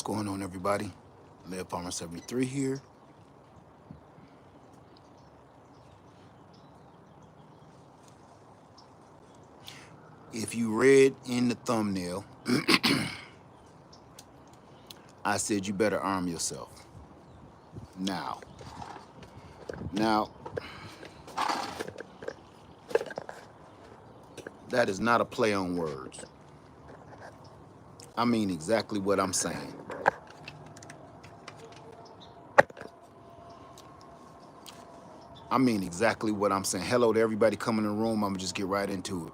going on, everybody? Lead Farmer 73 here. If you read in the thumbnail, I said you better arm yourself. Now, that is not a play on words. I mean exactly what I'm saying. I mean exactly what I'm saying. Hello to everybody coming in the room. I'm gonna just get right into it.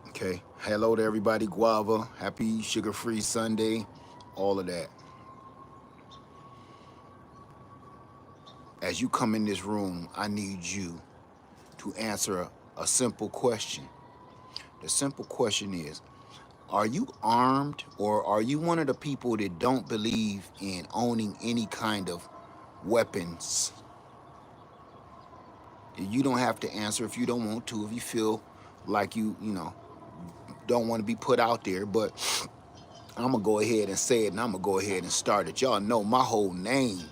Okay. Hello to everybody. Guava. Happy sugar-free Sunday. All of that. As you come in this room, I need you to answer a simple question. The simple question is, are you armed, or are you one of the people that don't believe in owning any kind of weapons? You don't have to answer if you don't want to, if you feel like you don't want to be put out there, but I'm going to go ahead and say it, and I'm going to go ahead and start it. Y'all know my whole name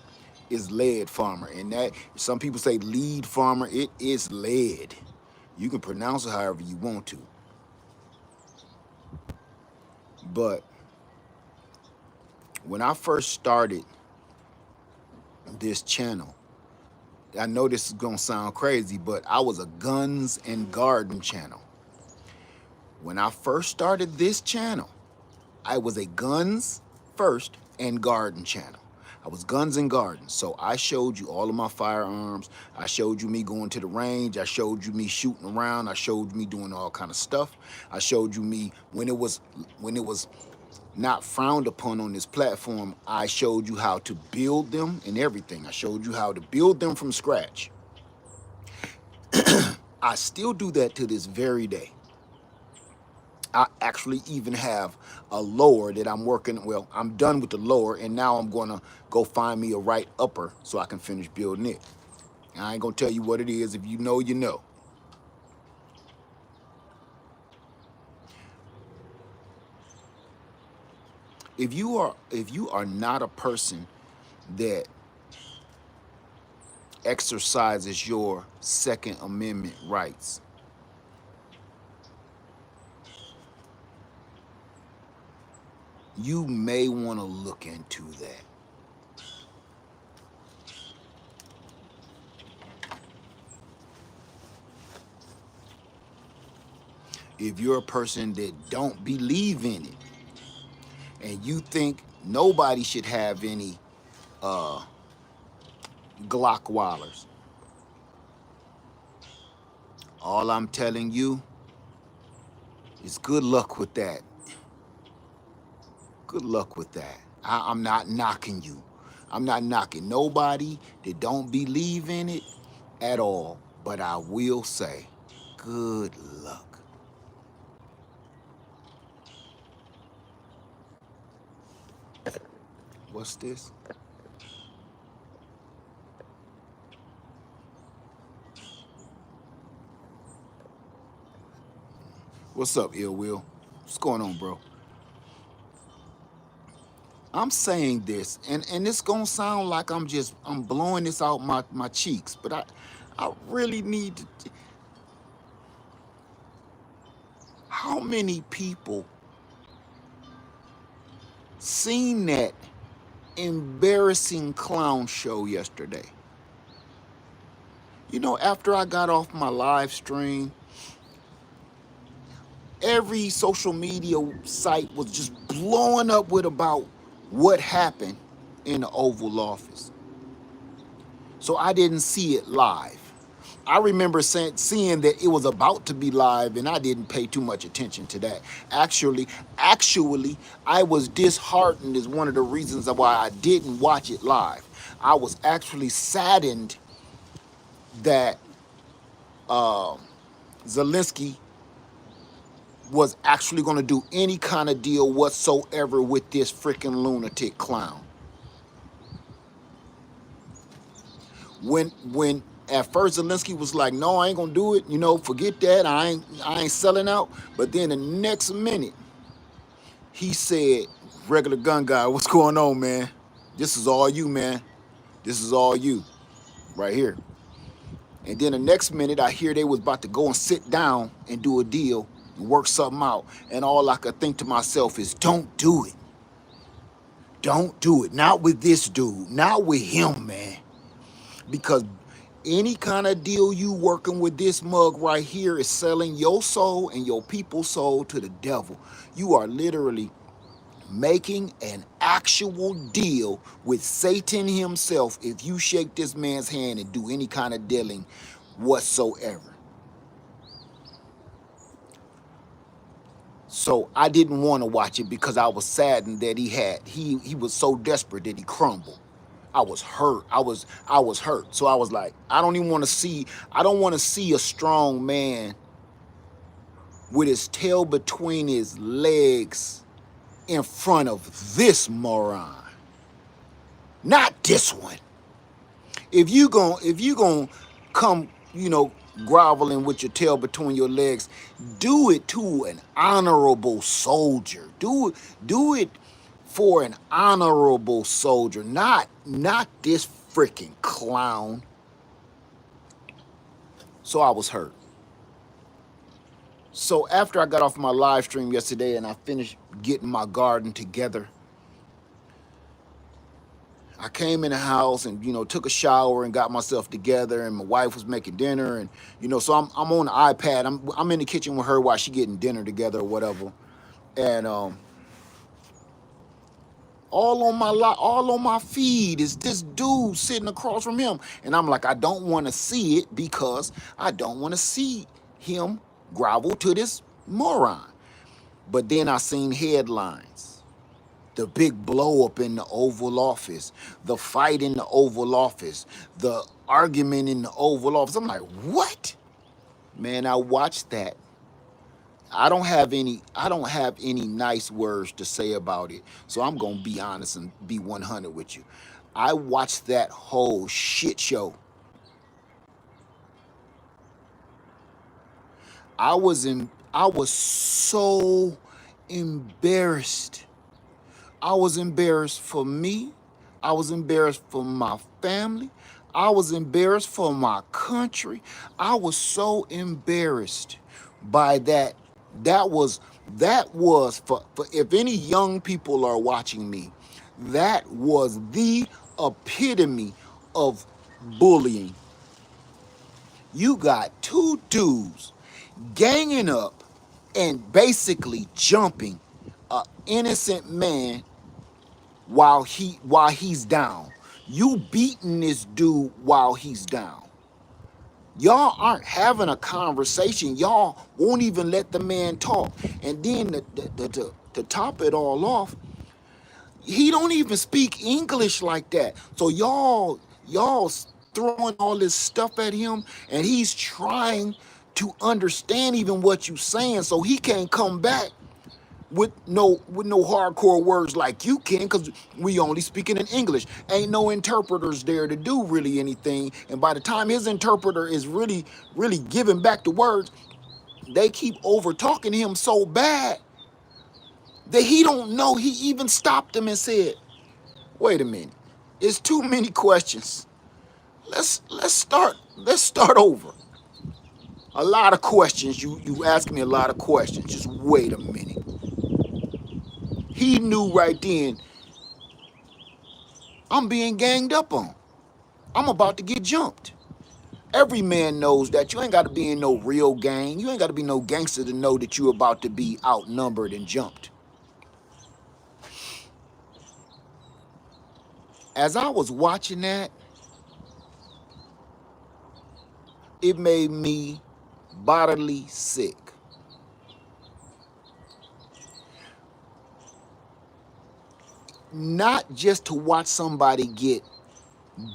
is Lead Farmer, and that some people say Lead Farmer. It is Lead. You can pronounce it however you want to. But when I first started this channel, I know this is gonna sound crazy, but I was a guns and garden channel. When I first started this channel, I was a guns first and garden channel. I was guns and gardens. So I showed you all of my firearms. I showed you me going to the range. I showed you me shooting around. I showed you me doing all kind of stuff. I showed you me when it was not frowned upon on this platform. I showed you how to build them and everything. I showed you how to build them from scratch. I still do that to this very day. I actually even have a lower that I'm working. Well, I'm done with the lower, and now I'm going to go find me a right upper so I can finish building it. And I ain't going to tell you what it is. If you know, you know. If you are not a person that exercises your Second Amendment rights, you may want to look into that. If you're a person that don't believe in it, and you think nobody should have any Glockwallers, all I'm telling you is good luck with that. Good luck with that. I'm not knocking you. I'm not knocking nobody that don't believe in it at all. But I will say, good luck. What's this? What's up, Ill Will? What's going on, bro? I'm saying this, and it's gonna sound like I'm blowing this out my cheeks, but I really need to. How many people seen that embarrassing clown show yesterday? You know, after I got off my live stream, every social media site was just blowing up with about what happened in the Oval Office. So I didn't see it live. I remember seeing that it was about to be live, and I didn't pay too much attention to that. Actually, I was disheartened is one of the reasons why I didn't watch it live. I was actually saddened that Zelensky was actually going to do any kind of deal whatsoever with this freaking lunatic clown. When at first Zelensky was like, no, I ain't gonna do it, forget that, I ain't selling out. But then the next minute he said, Regular gun guy, what's going on, man? This is all you, man. This is all you, right here. And then the next minute, I hear they was about to go and sit down and do a deal and work something out. And all I could think to myself is, don't do it. Don't do it. Not with this dude. Not with him, man. Because any kind of deal you working with this mug right here is selling your soul and your people's soul to the devil. You are literally making an actual deal with Satan himself if you shake this man's hand and do any kind of dealing whatsoever. So I didn't want to watch it because I was saddened that he was so desperate that he crumbled. I was hurt. I was hurt. So I was like, I don't want to see a strong man with his tail between his legs in front of this moron. Not this one. If you gon' come, groveling with your tail between your legs, do it to an honorable soldier. Do it for an honorable soldier, not this freaking clown. So I was hurt. So after I got off my live stream yesterday and I finished getting my garden together, I came in the house and, took a shower and got myself together, and my wife was making dinner, and, so I'm on the iPad. I'm in the kitchen with her while she getting dinner together or whatever. And all on my feed is this dude sitting across from him. And I'm like, I don't want to see it because I don't want to see him grovel to this moron. But then I seen headlines. The big blow up in the Oval Office, the fight in the Oval Office, the argument in the Oval Office. I'm like, what? Man, I watched that. I don't have any nice words to say about it. So I'm going to be honest and be 100 with you. I watched that whole shit show. I was so embarrassed. I was embarrassed for me. I was embarrassed for my family. I was embarrassed for my country. I was so embarrassed by that. That was for if any young people are watching me, that was the epitome of bullying. You got two dudes ganging up and basically jumping an innocent man while he's down. You beating this dude while he's down. Y'all aren't having a conversation. Y'all won't even let the man talk. And then to top it all off, he don't even speak English like that. So y'all throwing all this stuff at him, and he's trying to understand even what you saying, so he can't come back with no hardcore words like you can, because we only speaking in English. Ain't no interpreters there to do really anything. And by the time his interpreter is really giving back the words, they keep over talking him so bad that he don't know. He even stopped him and said, wait a minute, it's too many questions. Let's start over. A lot of questions. You ask me a lot of questions. Just wait a minute. He knew right then, I'm being ganged up on. I'm about to get jumped. Every man knows that. You ain't got to be in no real gang. You ain't got to be no gangster to know that you're about to be outnumbered and jumped. As I was watching that, it made me bodily sick. Not just to watch somebody get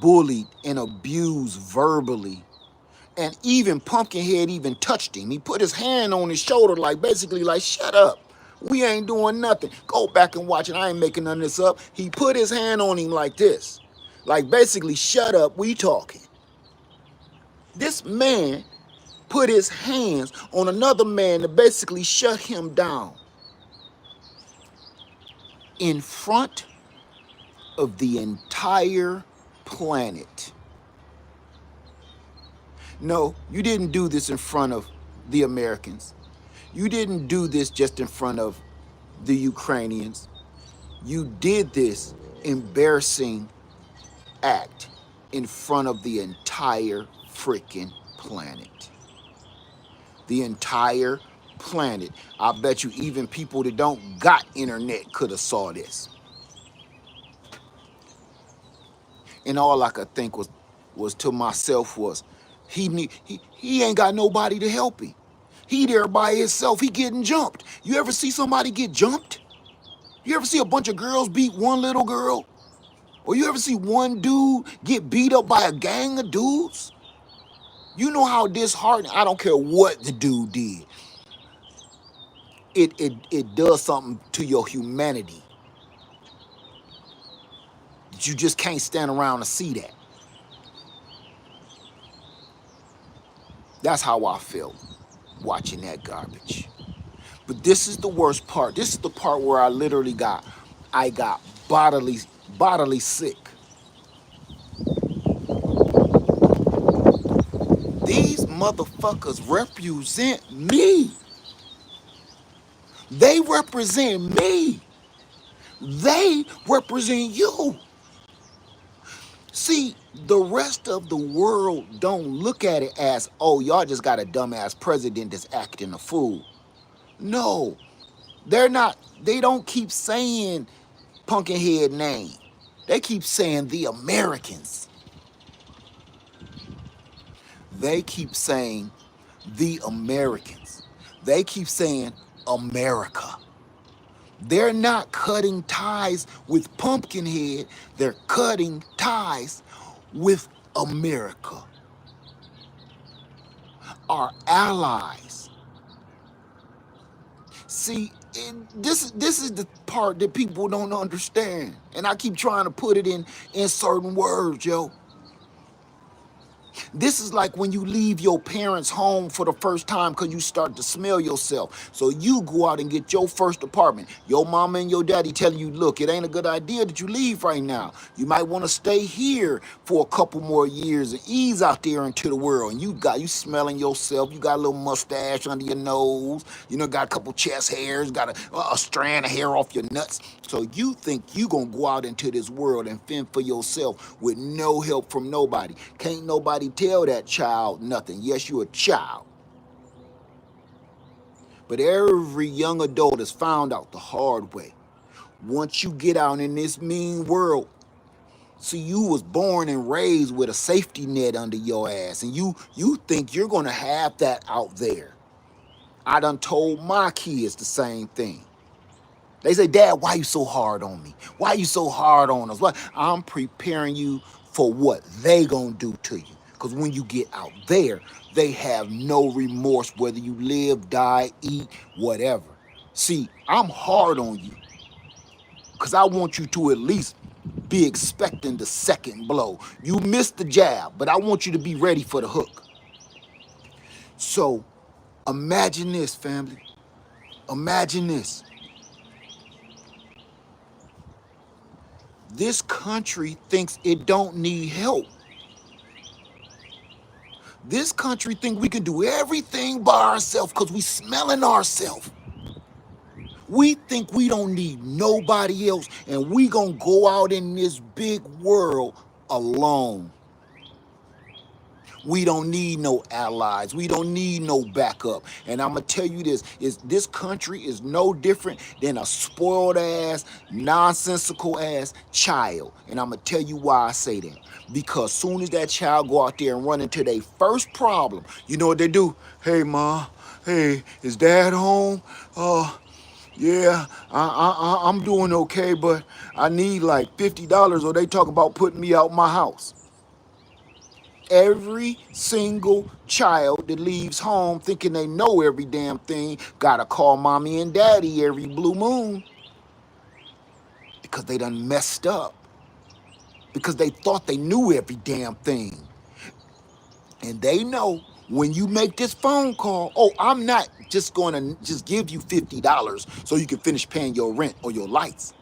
bullied and abused verbally, and even Pumpkinhead even touched him. He put his hand on his shoulder, like basically like, shut up. We ain't doing nothing. Go back and watch it. I ain't making none of this up. He put his hand on him like this. Like basically, shut up, we talking. This man put his hands on another man to basically shut him down. in front of the entire planet. No, you didn't do this in front of the Americans. You didn't do this just in front of the Ukrainians. You did this embarrassing act in front of the entire freaking planet. The entire planet. I bet you even people that don't got internet could have saw this. And all I could think was to myself was, he ain't got nobody to help him. He there by himself. He getting jumped. You ever see somebody get jumped? You ever see a bunch of girls beat one little girl? Or you ever see one dude get beat up by a gang of dudes? You know how disheartening. I don't care what the dude did. It does something to your humanity. You just can't stand around and see that. That's how I felt watching that garbage. But this is the worst part. This is the part where I literally got bodily sick. These motherfuckers represent me. They represent me. They represent you. See, the rest of the world don't look at it as, oh, y'all just got a dumbass president that's acting a fool. No, they're not. They don't keep saying Pumpkinhead name. They keep saying the Americans. They keep saying the Americans. They keep saying America. They're not cutting ties with Pumpkinhead. They're cutting ties with America. Our allies. See, this is the part that people don't understand. And I keep trying to put it in certain words, yo. This is like when you leave your parents' home for the first time because you start to smell yourself. So you go out and get your first apartment. Your mama and your daddy telling you, look, it ain't a good idea that you leave right now. You might want to stay here for a couple more years and ease out there into the world. And you smelling yourself. You got a little mustache under your nose. You know, got a couple chest hairs. Got a strand of hair off your nuts. So you think you gonna go out into this world and fend for yourself with no help from nobody. Can't nobody tell that child nothing. Yes, you're a child. But every young adult has found out the hard way. Once you get out in this mean world, see, you was born and raised with a safety net under your ass, and you think you're gonna have that out there. I done told my kids the same thing. They say, Dad, why you so hard on me? Why you so hard on us? What? I'm preparing you for what they gonna do to you. Because when you get out there, they have no remorse whether you live, die, eat, whatever. See, I'm hard on you because I want you to at least be expecting the second blow. You missed the jab, but I want you to be ready for the hook. So imagine this, family. Imagine this. This country thinks it don't need help. This country think we can do everything by ourselves because we smelling ourselves. We think we don't need nobody else and we gonna go out in this big world alone. We don't need no allies. We don't need no backup. And I'm gonna tell you this country is no different than a spoiled ass, nonsensical ass child. And I'm gonna tell you why I say that. Because soon as that child go out there and run into their first problem, you know what they do? Hey, Ma, hey, is Dad home? Yeah, I'm doing okay, but I need like $50 or they talk about putting me out my house. Every single child that leaves home thinking they know every damn thing gotta call mommy and daddy every blue moon because they done messed up. Because they thought they knew every damn thing. And they know when you make this phone call, oh, I'm not just gonna just give you $50 so you can finish paying your rent or your lights.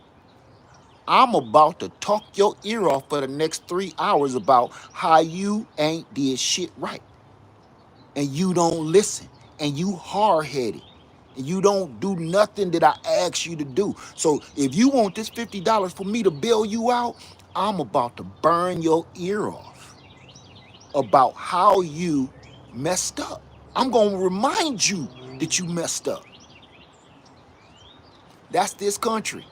I'm about to talk your ear off for the next 3 hours about how you ain't did shit right. And you don't listen. And you hard-headed. And you don't do nothing that I ask you to do. So if you want this $50 for me to bail you out, I'm about to burn your ear off about how you messed up. I'm going to remind you that you messed up. That's this country.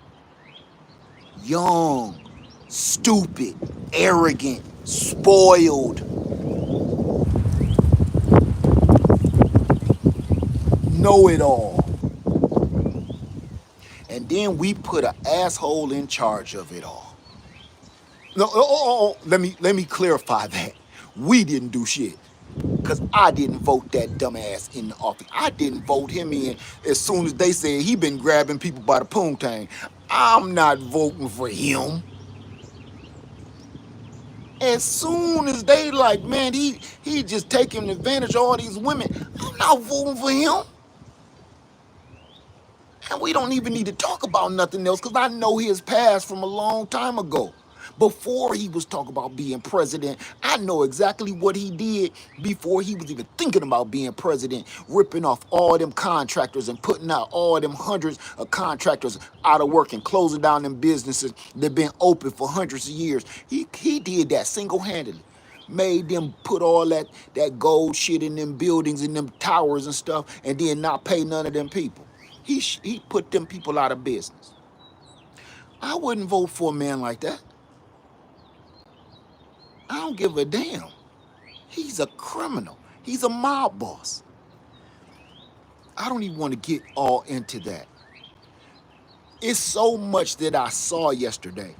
Young, stupid, arrogant, spoiled, know it all. And then we put an asshole in charge of it all. No, let me clarify that. We didn't do shit. Cause I didn't vote that dumbass in the office. I didn't vote him in as soon as they said he been grabbing people by the poontang. I'm not voting for him. As soon as they like, man, he just taking advantage of all these women. I'm not voting for him. And we don't even need to talk about nothing else because I know his past from a long time ago. Before he was talking about being president, I know exactly what he did before he was even thinking about being president, ripping off all them contractors and putting out all them hundreds of contractors out of work and closing down them businesses that been open for hundreds of years. He did that single-handedly. Made them put all that gold shit in them buildings and them towers and stuff and then not pay none of them people. He put them people out of business. I wouldn't vote for a man like that. I don't give a damn. He's a criminal. He's a mob boss. I don't even want to get all into that. It's so much that I saw yesterday.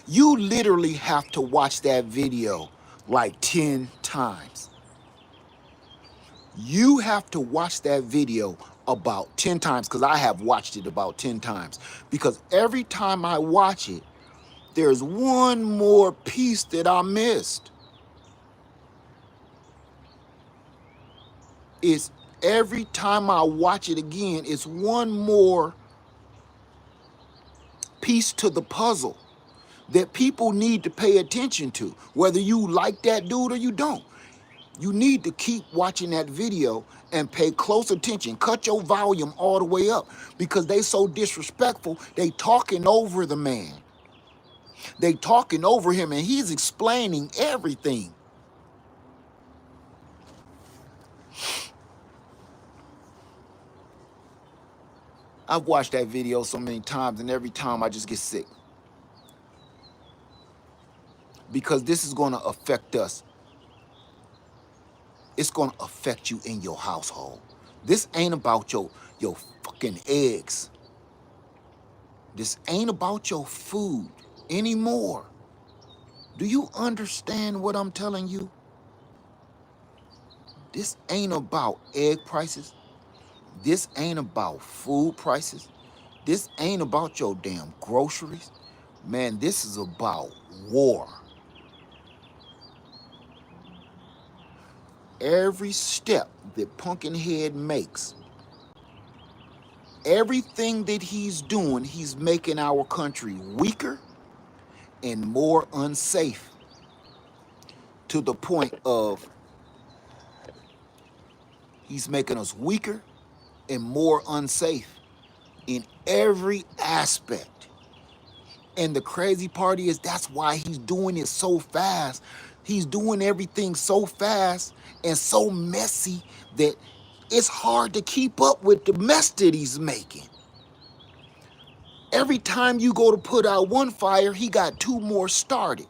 You literally have to watch that video like 10 times. You have to watch that video about 10 times because I have watched it about 10 times. Because every time I watch it, there's one more piece that I missed. It's every time I watch it again, it's one more piece to the puzzle that people need to pay attention to, whether you like that dude or you don't. You need to keep watching that video and pay close attention. Cut your volume all the way up because they so disrespectful. They talking over the man. They talking over him and he's explaining everything. I've watched that video so many times and every time I just get sick. Because this is going to affect us. It's going to affect you in your household. This ain't about your fucking eggs. This ain't about your food anymore. Do you understand what I'm telling you? This ain't about egg prices. This ain't about food prices. This ain't about your damn groceries. Man, this is about war. Every step that Pumpkinhead makes, everything that he's doing, he's making our country weaker and more unsafe to the point of he's making us weaker and more unsafe in every aspect. And the crazy part is that's why he's doing it so fast. He's doing everything so fast and so messy that it's hard to keep up with the mess that he's making. Every time you go to put out one fire, he got two more started.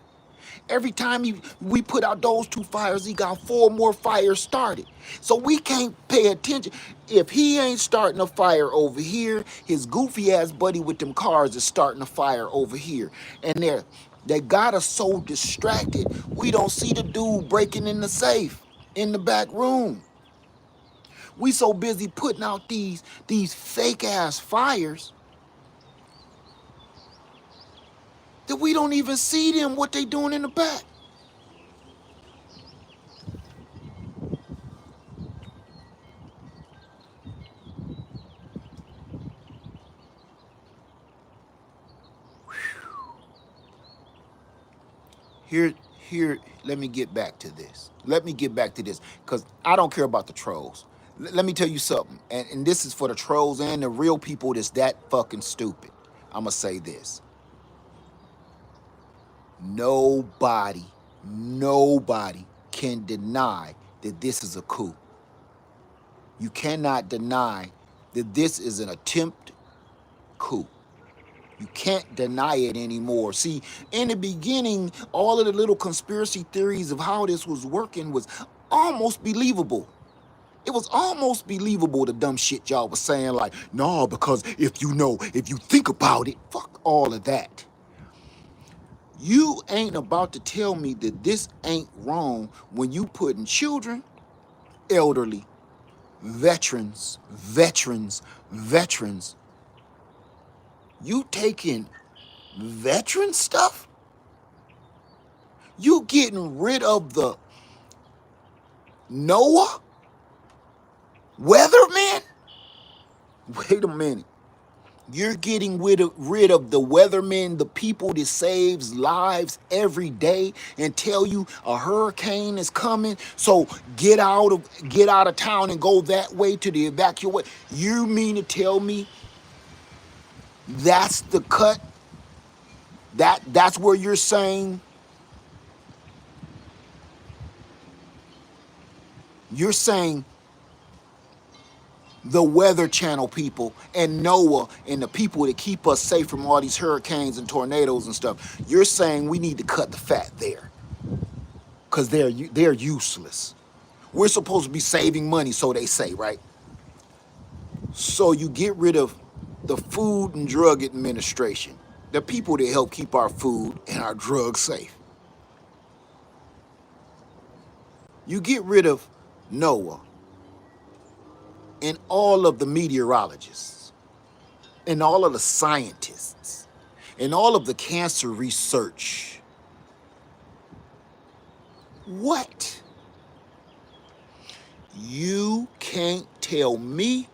Every time we put out those two fires, he got four more fires started. So we can't pay attention. If he ain't starting a fire over here, his goofy ass buddy with them cars is starting a fire over here. And they got us so distracted, we don't see the dude breaking in the safe in the back room. We so busy putting out these fake ass fires that we don't even see them, what they doing in the back. here, here, let me get back to this. Let me get back to this, because I don't care about the trolls. Let me tell you something, and this is for the trolls and the real people that's that fucking stupid. I'm going to say this. Nobody, nobody can deny that this is a coup. You cannot deny that this is an attempt coup. You can't deny it anymore. See, in the beginning, all of the little conspiracy theories of how this was working was almost believable. It was almost believable, the dumb shit y'all was saying, like, no, because if you think about it, fuck all of that. You ain't about to tell me that this ain't wrong when you putting children, elderly, veterans, you taking veteran stuff? You getting rid of the Noah weatherman? Wait a minute. You're getting rid of the weathermen, the people that saves lives every day, and tell you a hurricane is coming, so get out of town and go that way to the evacuate. You mean to tell me that's the cut? That's where you're saying the Weather Channel people and Noah and the people that keep us safe from all these hurricanes and tornadoes and stuff, you're saying we need to cut the fat there because they're useless. We're supposed to be saving money, so they say, right? So you get rid of the Food and Drug Administration, the people that help keep our food and our drugs safe. You get rid of Noah and all of the meteorologists and all of the scientists and all of the cancer research. What? You can't tell me,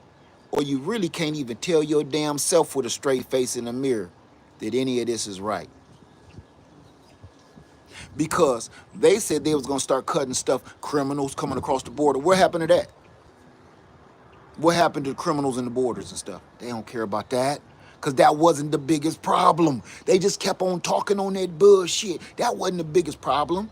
or you really can't even tell your damn self with a straight face in the mirror, that any of this is right. Because they said they was gonna start cutting stuff, criminals coming across the border. What happened to that? What happened to the criminals in the borders and stuff? They don't care about that. Because that wasn't the biggest problem. They just kept on talking on that bullshit. That wasn't the biggest problem.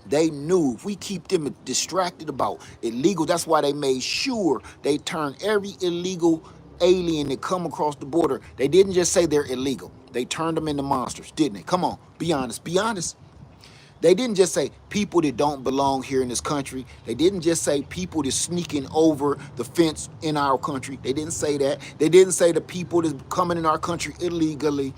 They knew if we keep them distracted about illegal, that's why they made sure they turned every illegal alien that come across the border. They didn't just say they're illegal. They turned them into monsters, didn't they? Come on, be honest, be honest. They didn't just say people that don't belong here in this country. They didn't just say people that's sneaking over the fence in our country. They didn't say that. They didn't say the people that's coming in our country illegally,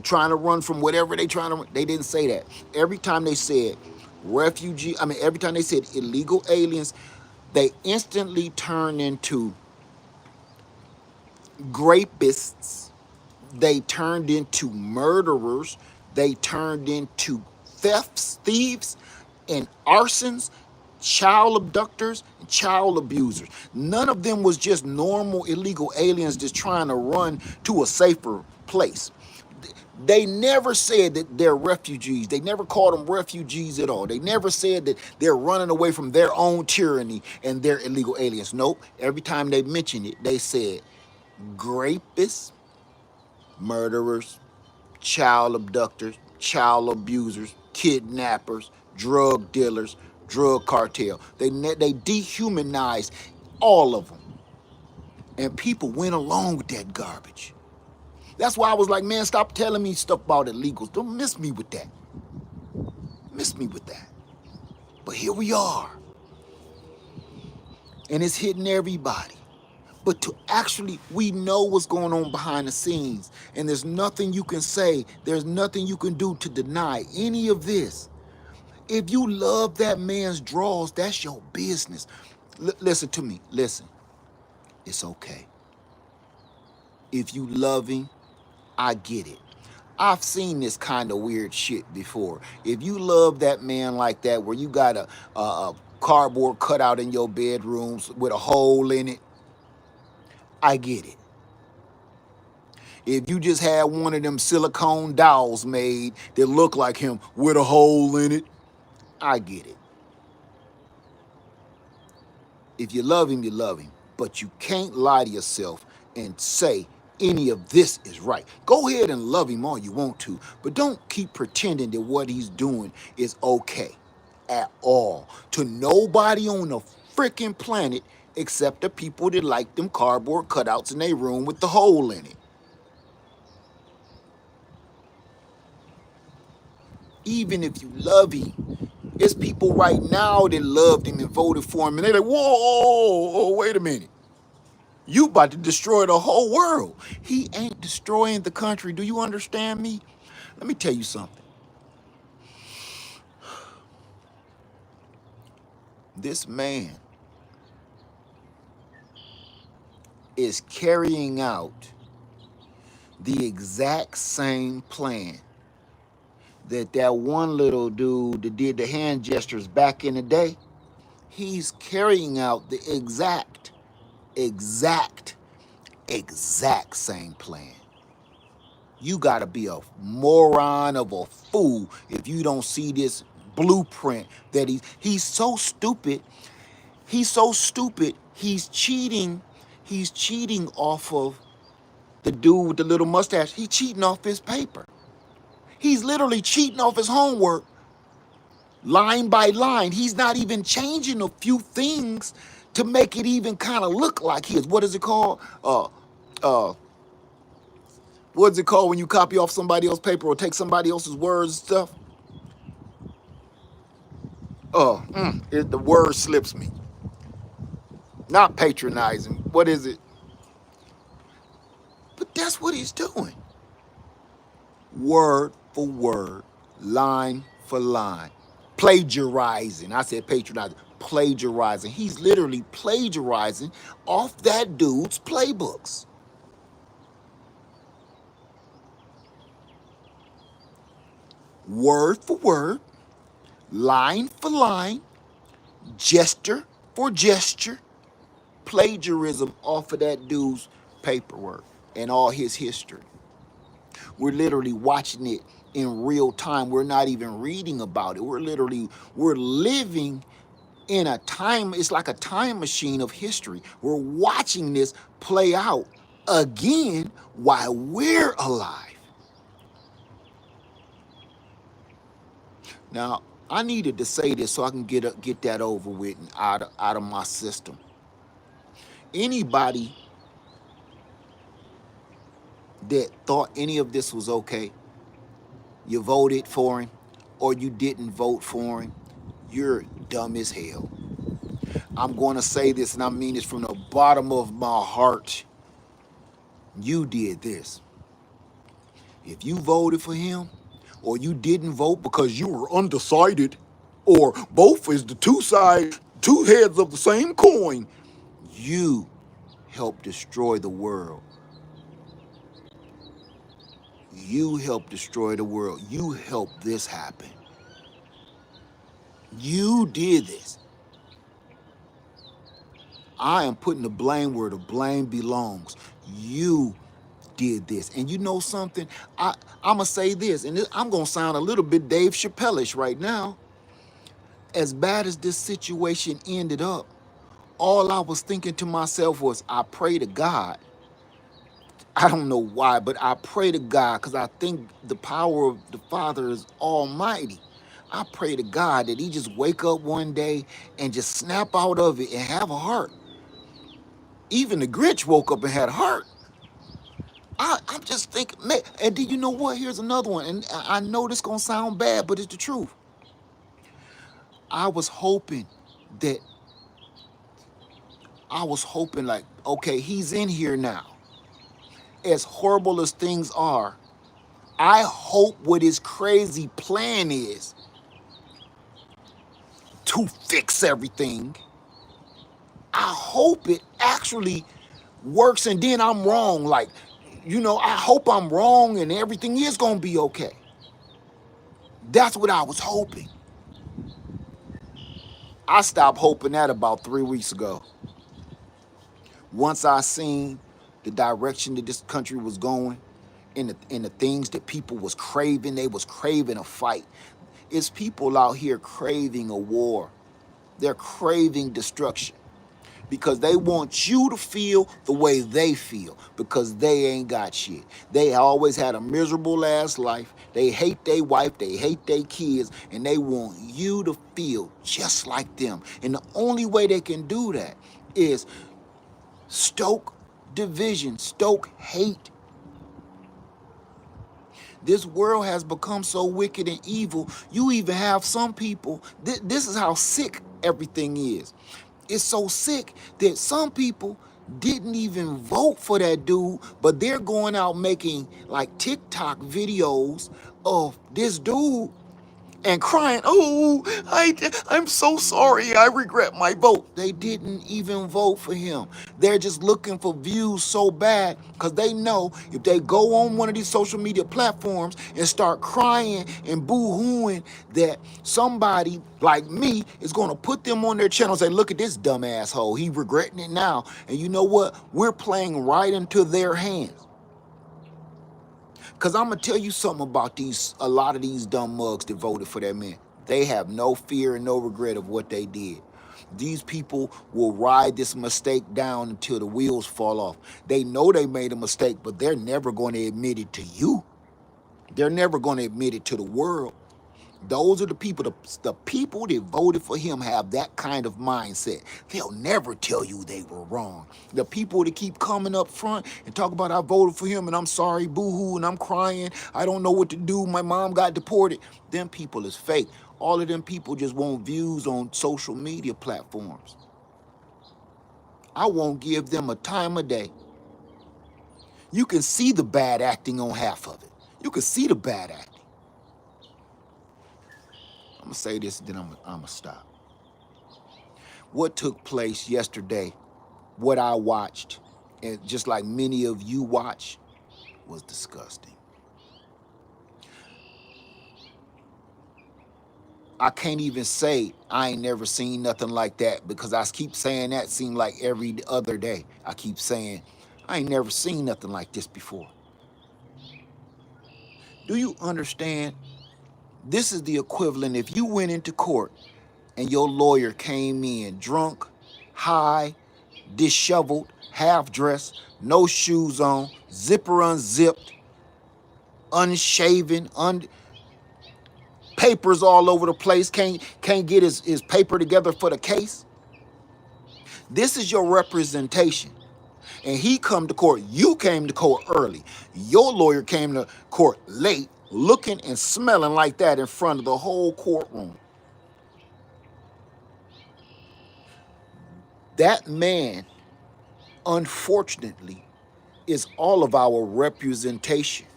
trying to run from whatever they trying to run. They didn't say that. Every time they said every time they said illegal aliens, they instantly turned into rapists. They turned into murderers. They turned into thieves, and arsons, child abductors, and child abusers. None of them was just normal illegal aliens just trying to run to a safer place. They never said that they're refugees. They never called them refugees at all. They never said that they're running away from their own tyranny and they're illegal aliens. Nope. Every time they mentioned it, they said rapists, murderers, child abductors, child abusers, kidnappers, drug dealers, drug cartel. They dehumanized all of them. And people went along with that garbage. That's why I was like, man, stop telling me stuff about illegals. Don't miss me with that. Miss me with that. But here we are. And it's hitting everybody. But to actually, we know what's going on behind the scenes. And there's nothing you can say. There's nothing you can do to deny any of this. If you love that man's draws, that's your business. Listen to me. Listen. It's okay. If you love him, I get it. I've seen this kind of weird shit before. If you love that man like that, where you got a cardboard cutout in your bedrooms with a hole in it, I get it. If you just had one of them silicone dolls made that look like him with a hole in it, I get it. If you love him, you love him. But you can't lie to yourself and say any of this is right. Go ahead and love him all you want to, but don't keep pretending that what he's doing is okay at all to nobody on the freaking planet except the people that like them cardboard cutouts in their room with the hole in it. Even if you love him, there's people right now that loved him and voted for him, and they're like, whoa, wait a minute. You about to destroy the whole world. He ain't destroying the country. Do you understand me? Let me tell you something. This man is carrying out the exact same plan that one little dude that did the hand gestures back in the day. He's carrying out the exact same plan. You gotta be a moron of a fool if you don't see this blueprint that he's so stupid. He's so stupid. He's cheating. He's cheating off of the dude with the little mustache. He's cheating off his paper. He's literally cheating off his homework line by line. He's not even changing a few things to make it even kind of look like his. What is it called? Uh, what's it called when you copy off somebody else's paper or take somebody else's words and stuff? The word slips me. Not patronizing. What is it? But that's what he's doing. Word for word, line for line. Plagiarizing. I said patronizing. Plagiarizing. He's literally plagiarizing off that dude's playbooks. Word for word, line for line, gesture for gesture, plagiarism off of that dude's paperwork and all his history. We're literally watching it in real time. We're not even reading about it. We're living in a time, it's like a time machine of history. We're watching this play out again while we're alive. Now, I needed to say this so I can get that over with and out of my system. Anybody that thought any of this was okay, you voted for him or you didn't vote for him, you're dumb as hell. I'm going to say this, and I mean this from the bottom of my heart. You did this. If you voted for him, or you didn't vote because you were undecided, or both is the two sides, two heads of the same coin, you helped destroy the world. You helped destroy the world. You helped this happen. You did this. I am putting the blame where the blame belongs. You did this. And you know something? I'm going to say this, and I'm going to sound a little bit Dave Chappelle-ish right now. As bad as this situation ended up, all I was thinking to myself was, I pray to God. I don't know why, but I pray to God because I think the power of the Father is almighty. I pray to God that he just wake up one day and just snap out of it and have a heart. Even the Grinch woke up and had a heart. I'm just thinking, man, and do you know what? Here's another one, and I know this gonna sound bad, but it's the truth. I was hoping like, okay, he's in here now. As horrible as things are, I hope what his crazy plan is to fix everything. I hope it actually works, and then I'm wrong. Like, I hope I'm wrong and everything is gonna be okay. That's what I was hoping. I stopped hoping that about 3 weeks ago. Once I seen the direction that this country was going, in the things that people was craving. They was craving a fight. It's people out here craving a war. They're craving destruction because they want you to feel the way they feel because they ain't got shit. They always had a miserable ass life. They hate their wife, they hate their kids, and they want you to feel just like them. And the only way they can do that is stoke division, stoke hate. This world has become so wicked and evil. You even have some people, this is how sick everything is. It's so sick that some people didn't even vote for that dude, but they're going out making like TikTok videos of this dude and crying, oh, I'm so sorry, I regret my vote. They didn't even vote for him. They're just looking for views so bad because they know if they go on one of these social media platforms and start crying and boo-hooing that somebody like me is going to put them on their channel and say, look at this dumb asshole, he regretting it now. And you know what? We're playing right into their hands. Because I'm going to tell you something about a lot of these dumb mugs that voted for that man. They have no fear and no regret of what they did. These people will ride this mistake down until the wheels fall off. They know they made a mistake, but they're never going to admit it to you. They're never going to admit it to the world. Those are the people, the people that voted for him have that kind of mindset. They'll never tell you they were wrong. The people that keep coming up front and talk about I voted for him and I'm sorry, boo-hoo, and I'm crying, I don't know what to do, my mom got deported. Them people is fake. All of them people just want views on social media platforms. I won't give them a time of day. You can see the bad acting on half of it. You can see the bad acting. I'm going to say this, then I'm going to stop. What took place yesterday, what I watched, and just like many of you watch, was disgusting. I can't even say I ain't never seen nothing like that because I keep saying that seemed like every other day. I keep saying, I ain't never seen nothing like this before. Do you understand? This is the equivalent if you went into court and your lawyer came in drunk, high, disheveled, half-dressed, no shoes on, zipper unzipped, unshaven, papers all over the place, can't get his paper together for the case. This is your representation. And he come to court. You came to court early. Your lawyer came to court late, looking and smelling like that in front of the whole courtroom. That man, unfortunately, is all of our representation.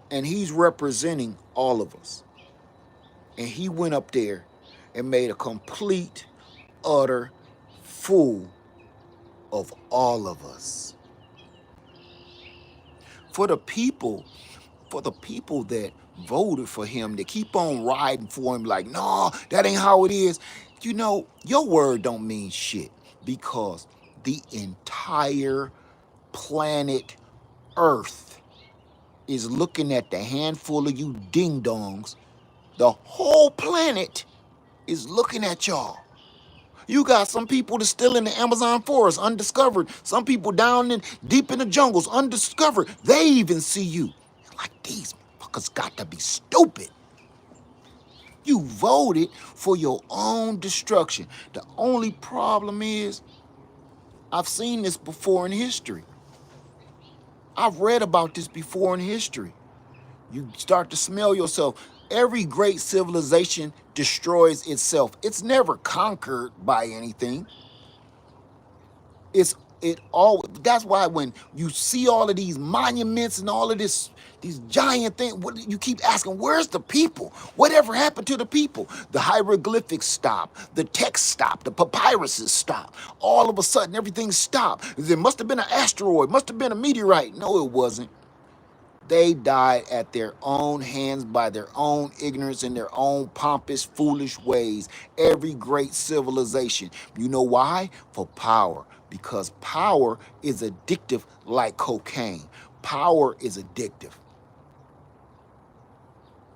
And he's representing all of us. And he went up there and made a complete, utter fool of all of us. For the people that voted for him, that keep on riding for him like, no, that ain't how it is. You know, your word don't mean shit because the entire planet Earth is looking at the handful of you ding-dongs. The whole planet is looking at y'all. You got some people that's still in the Amazon forest, undiscovered. Some people down in deep in the jungles, undiscovered. They even see you. Like, these motherfuckers got to be stupid. You voted for your own destruction. The only problem is, I've seen this before in history. I've read about this before in history. You start to smell yourself. Every great civilization destroys itself. It's never conquered by anything. That's why when you see all of these monuments and all of these giant things, you keep asking, where's the people? Whatever happened to the people? The hieroglyphics stop, the text stopped, the papyruses stopped. All of a sudden, everything stopped. There must have been an asteroid, must have been a meteorite. No, it wasn't. They died at their own hands by their own ignorance and their own pompous, foolish ways. Every great civilization. You know why? For power. Because power is addictive like cocaine. Power is addictive.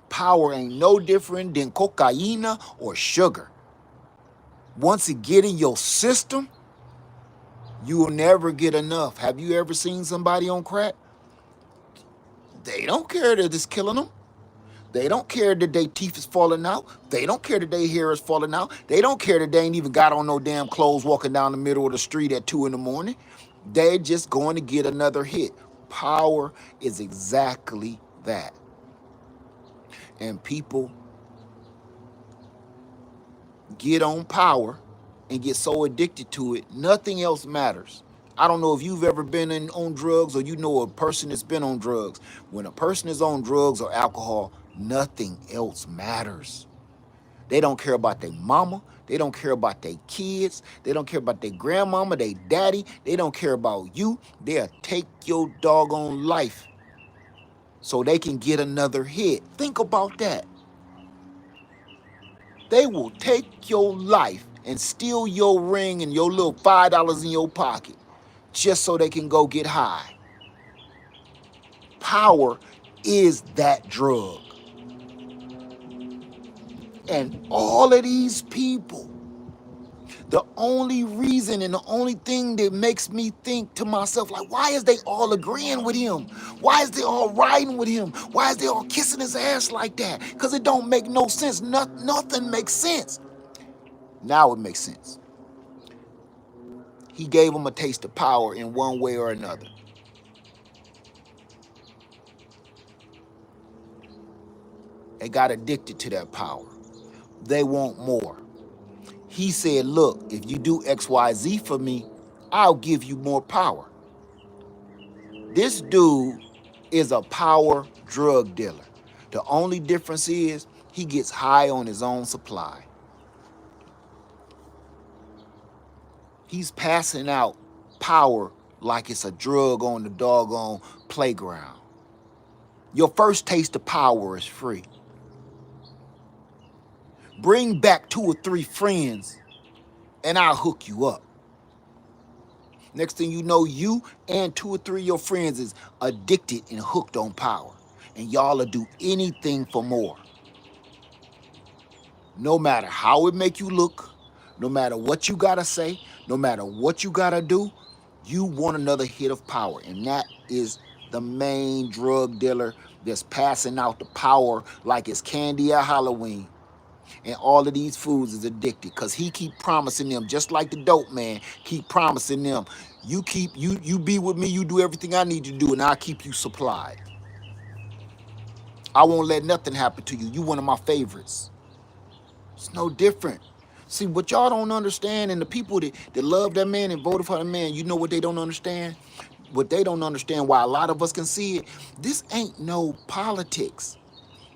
Power ain't no different than cocaine or sugar. Once it get in your system, you will never get enough. Have you ever seen somebody on crack? They don't care that it's killing them. They don't care that their teeth is falling out. They don't care that their hair is falling out. They don't care that they ain't even got on no damn clothes walking down the middle of the street at 2 in the morning. They're just going to get another hit. Power is exactly that. And people get on power and get so addicted to it, nothing else matters. I don't know if you've ever been on drugs or you know a person that's been on drugs. When a person is on drugs or alcohol, nothing else matters. They don't care about their mama. They don't care about their kids. They don't care about their grandmama, their daddy. They don't care about you. They'll take your doggone life so they can get another hit. Think about that. They will take your life and steal your ring and your little $5 in your pocket just so they can go get high. Power is that drug. And all of these people, the only reason and the only thing that makes me think to myself, like, why is they all agreeing with him? Why is they all riding with him? Why is they all kissing his ass like that? Because it don't make no sense. Nothing makes sense. Now it makes sense. He gave them a taste of power in one way or another. They got addicted to that power. They want more. He said, look, if you do XYZ for me, I'll give you more power. This dude is a power drug dealer. The only difference is he gets high on his own supply. He's passing out power like it's a drug on the doggone playground. Your first taste of power is free. Bring back 2 or 3 friends and I'll hook you up. Next thing you know, you and 2 or 3 of your friends is addicted and hooked on power. And y'all will do anything for more. No matter how it make you look, no matter what you gotta say, no matter what you gotta do, you want another hit of power. And that is the main drug dealer that's passing out the power like it's candy at Halloween. And all of these foods is addicted because he keep promising them, just like the dope man, keep promising them, you be with me, you do everything I need you to do, and I'll keep you supplied. I won't let nothing happen to you. You one of my favorites. It's no different. See, what y'all don't understand, and the people that love that man and voted for that man, you know what they don't understand? What they don't understand, why a lot of us can see it, this ain't no politics.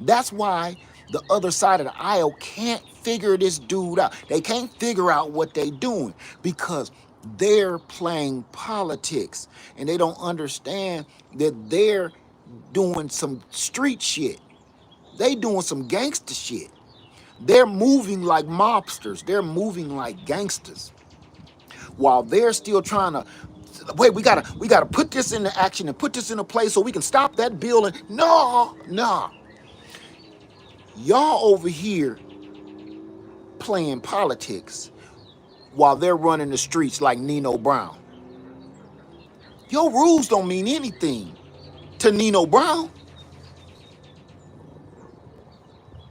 That's why the other side of the aisle can't figure this dude out. They can't figure out what they doing because they're playing politics and they don't understand that they're doing some street shit. They doing some gangster shit. They're moving like mobsters. They're moving like gangsters. While they're still trying to, wait, we gotta put this into action and put this into place so we can stop that bill. And no. Y'all over here playing politics while they're running the streets like Nino Brown. Your rules don't mean anything to Nino Brown.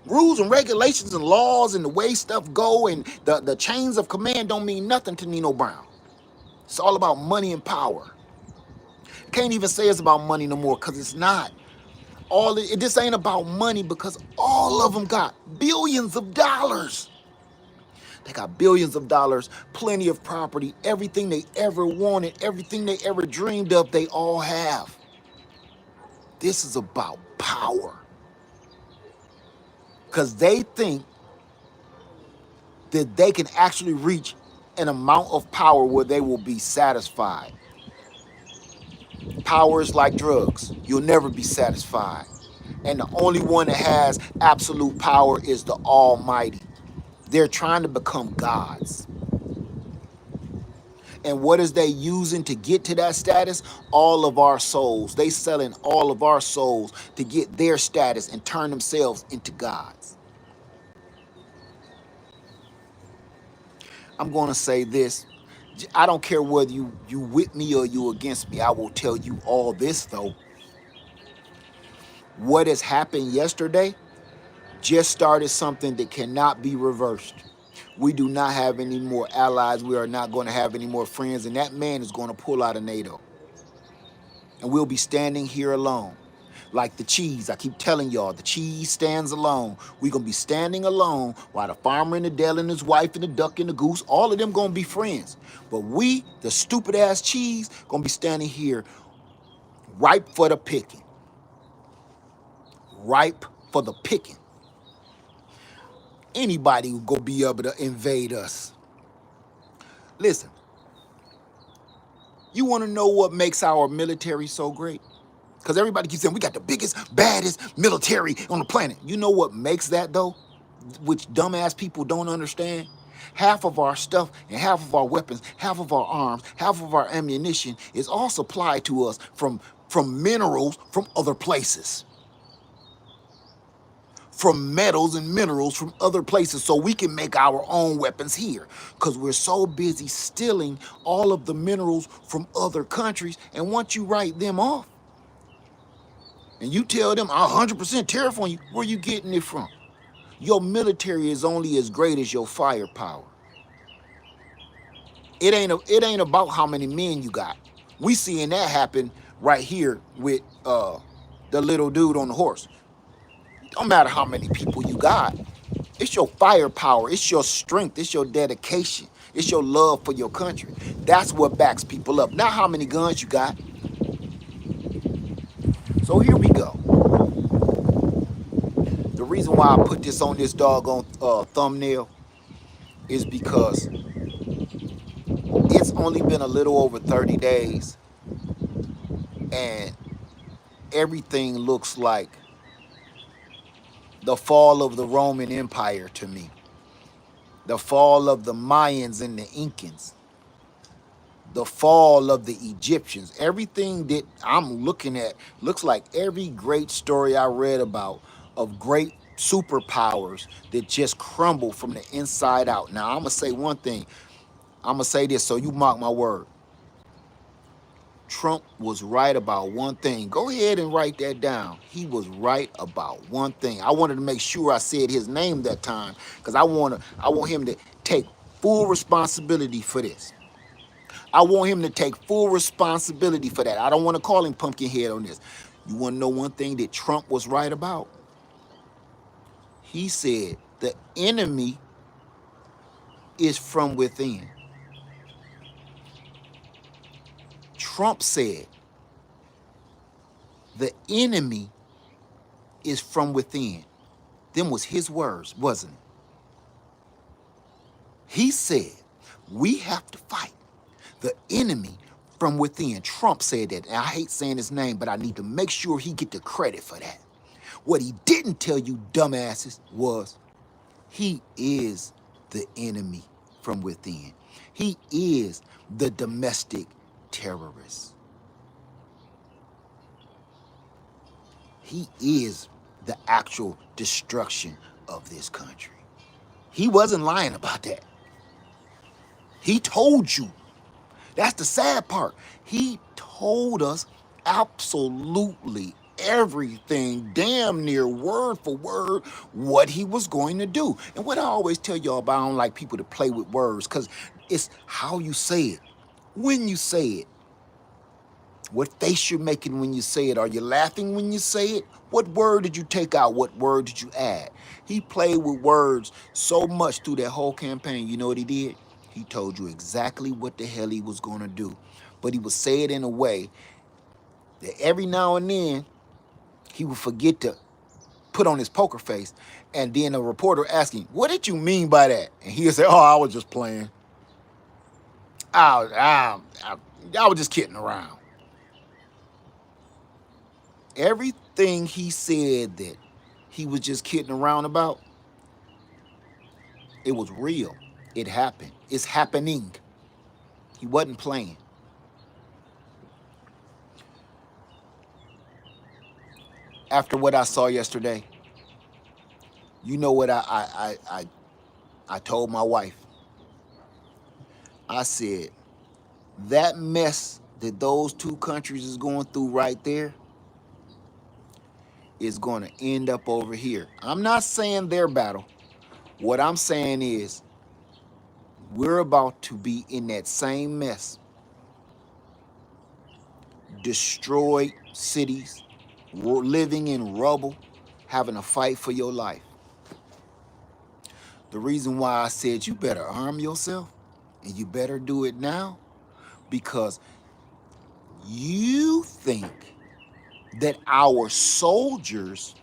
Rules and regulations and laws and the way stuff go and the chains of command don't mean nothing to Nino Brown. It's all about money and power. Can't even say it's about money no more because it's not. This ain't about money because all of them got billions of dollars. They got billions of dollars, plenty of property, everything they ever wanted, everything they ever dreamed of, they all have. This is about power. Because they think that they can actually reach an amount of power where they will be satisfied. Power is like drugs. You'll never be satisfied. And the only one that has absolute power is the Almighty. They're trying to become gods. And what is they using to get to that status? All of our souls. They selling all of our souls to get their status and turn themselves into gods. I'm going to say this. I don't care whether you with me or you against me. I will tell you all this, though. What has happened yesterday just started something that cannot be reversed. We do not have any more allies. We are not going to have any more friends. And that man is going to pull out of NATO. And we'll be standing here alone. Like the cheese, I keep telling y'all, the cheese stands alone. We're going to be standing alone while the farmer and the deli and his wife and the duck and the goose, all of them going to be friends. But we, the stupid ass cheese, going to be standing here ripe for the picking. Ripe for the picking. Anybody will go be able to invade us. Listen, you want to know what makes our military so great? Because everybody keeps saying we got the biggest, baddest military on the planet. You know what makes that, though? Which dumbass people don't understand? Half of our stuff and half of our weapons, half of our arms, half of our ammunition is all supplied to us from minerals from other places. From metals and minerals from other places so we can make our own weapons here. Because we're so busy stealing all of the minerals from other countries. And once you write them off, and you tell them 100% tariff on you, where you getting it from? Your military is only as great as your firepower. It ain't about how many men you got. We seeing that happen right here with the little dude on the horse. Don't matter how many people you got. It's your firepower. It's your strength. It's your dedication. It's your love for your country. That's what backs people up. Not how many guns you got. So here we go. The reason why I put this on this doggone thumbnail is because it's only been a little over 30 days and everything looks like the fall of the Roman Empire to me. The fall of the Mayans and the Incans. The fall of the Egyptians. Everything that I'm looking at looks like every great story I read about of great superpowers that just crumble from the inside out. Now, I'm going to say one thing. I'm going to say this, so you mark my word. Trump was right about one thing. Go ahead and write that down. He was right about one thing. I wanted to make sure I said his name that time because I want him to take full responsibility for this. I want him to take full responsibility for that. I don't want to call him Pumpkinhead on this. You want to know one thing that Trump was right about? He said the enemy is from within. Trump said the enemy is from within. Them was his words, wasn't it? He said we have to fight the enemy from within. Trump said that. And I hate saying his name, but I need to make sure he get the credit for that. What he didn't tell you, dumbasses, was he is the enemy from within. He is the domestic terrorist. He is the actual destruction of this country. He wasn't lying about that. He told you. That's the sad part. He told us absolutely everything, damn near word for word, what he was going to do. And what I always tell y'all about, I don't like people to play with words because it's how you say it, when you say it, what face you're making when you say it. Are you laughing when you say it? What word did you take out? What word did you add? He played with words so much through that whole campaign. You know what he did? He told you exactly what the hell he was going to do. But he would say it in a way that every now and then he would forget to put on his poker face. And then a reporter asking, what did you mean by that? And he'd say, oh, I was just playing. I was just kidding around. Everything he said that he was just kidding around about, it was real. It happened. It's happening. He wasn't playing. After what I saw yesterday, you know what I told my wife? I said, that mess that those two countries is going through right there is going to end up over here. I'm not saying their battle. What I'm saying is we're about to be in that same mess. Destroyed cities, living in rubble, having a fight for your life. The reason why I said you better arm yourself and you better do it now, because you think that our soldiers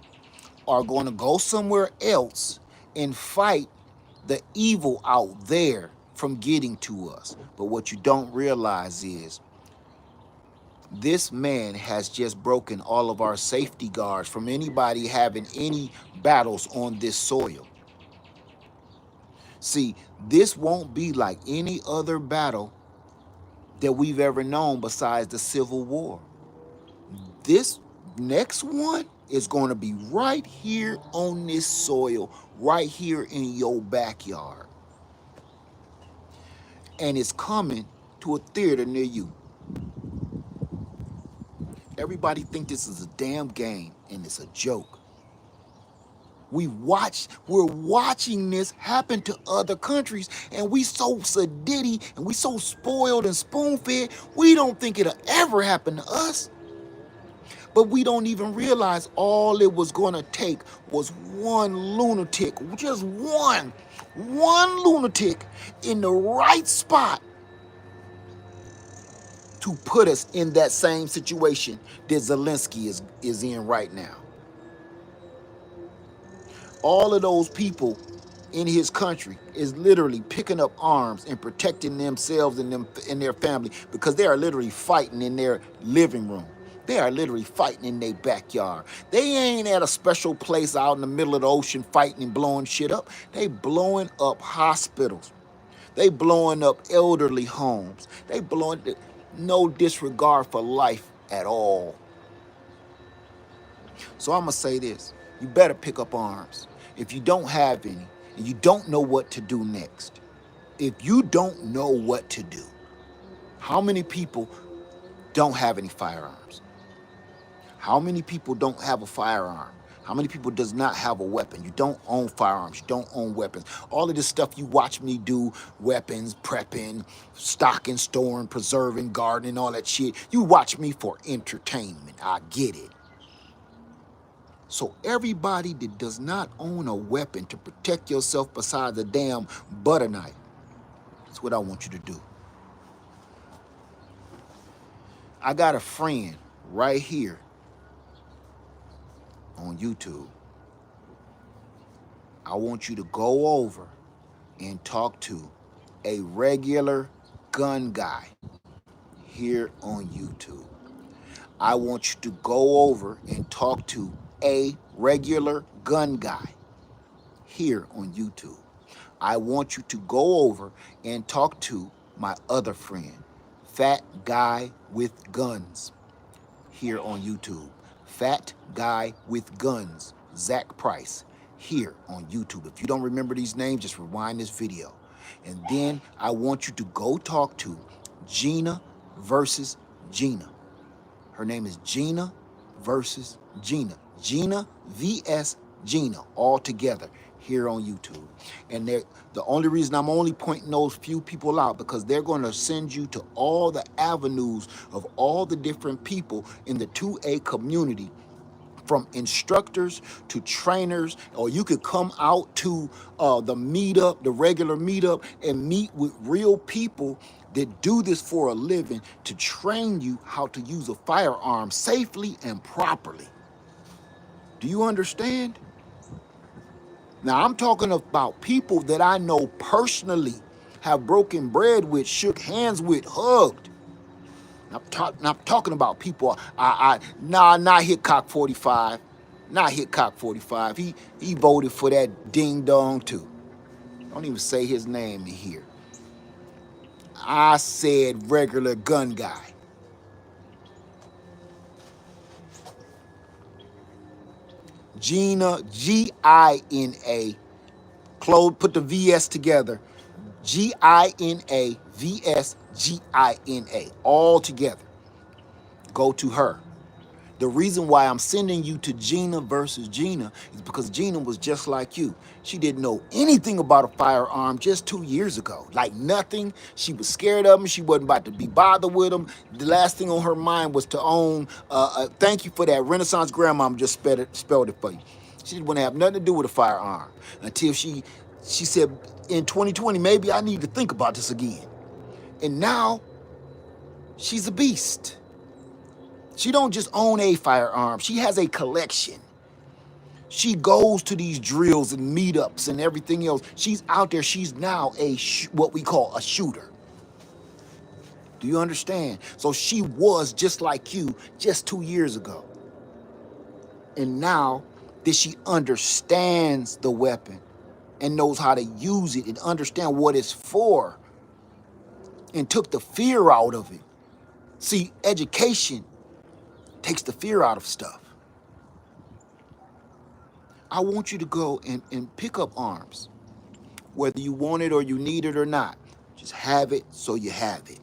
are going to go somewhere else and fight the evil out there from getting to us. But what you don't realize is this man has just broken all of our safety guards from anybody having any battles on this soil. See, this won't be like any other battle that we've ever known besides the Civil War. This next one is going to be right here on this soil, right here in your backyard. And it's coming to a theater near you. Everybody think this is a damn game and it's a joke. We're watching this happen to other countries, and we so sedity and we so spoiled and spoon-fed, we don't think it'll ever happen to us. But we don't even realize all it was gonna take was one lunatic, just one lunatic in the right spot to put us in that same situation that Zelensky is in right now. All of those people in his country is literally picking up arms and protecting themselves and their family, because they are literally fighting in their living room. They are literally fighting in their backyard. They ain't at a special place out in the middle of the ocean fighting and blowing shit up. They blowing up hospitals. They blowing up elderly homes. They blowing no disregard for life at all. So I'm gonna say this. You better pick up arms. If you don't have any, and you don't know what to do next, if you don't know what to do, how many people don't have any firearms? How many people don't have a firearm? How many people does not have a weapon? You don't own firearms, you don't own weapons. All of this stuff you watch me do, weapons, prepping, stocking, storing, preserving, gardening, all that shit, you watch me for entertainment. I get it. So everybody that does not own a weapon to protect yourself besides a damn butter knife, that's what I want you to do. I got a friend right here on YouTube. I want you to go over and talk to a regular gun guy here on YouTube. I want you to go over and talk to a regular gun guy here on YouTube. I want you to go over and talk to my other friend, Fat Guy with Guns, here on YouTube. Fat Guy with Guns, Zach Price, here on YouTube. If you don't remember these names, just rewind this video. And then I want you to go talk to Gina versus Gina. Her name is Gina versus Gina. Gina vs. Gina, all together here on YouTube. And the only reason I'm only pointing those few people out, because they're going to send you to all the avenues of all the different people in the 2A community, from instructors to trainers, or you could come out to the meetup, the regular meetup, and meet with real people that do this for a living to train you how to use a firearm safely and properly. Do you understand? Now, I'm talking about people that I know personally, have broken bread with, shook hands with, hugged. I'm talking about people, not Hitchcock 45. Not Hitchcock 45. He voted for that ding dong too. Don't even say his name in here. I said regular gun guy. Gina, Gina, close, put the VS together. Gina, VS, Gina, all together. Go to her. The reason why I'm sending you to Gina versus Gina is because Gina was just like you. She didn't know anything about a firearm just 2 years ago. Like nothing. She was scared of them. She wasn't about to be bothered with them. The last thing on her mind was to own. Thank you for that. Renaissance grandmom just spelled it for you. She didn't want to have nothing to do with a firearm until she said in 2020, maybe I need to think about this again. And now she's a beast. She don't just own a firearm. She has a collection. She goes to these drills and meetups and everything else. She's out there. She's now what we call a shooter. Do you understand? So she was just like you just 2 years ago. And now that she understands the weapon and knows how to use it and understand what it's for and took the fear out of it. See, education takes the fear out of stuff. I want you to go and pick up arms, whether you want it or you need it or not. Just have it so you have it.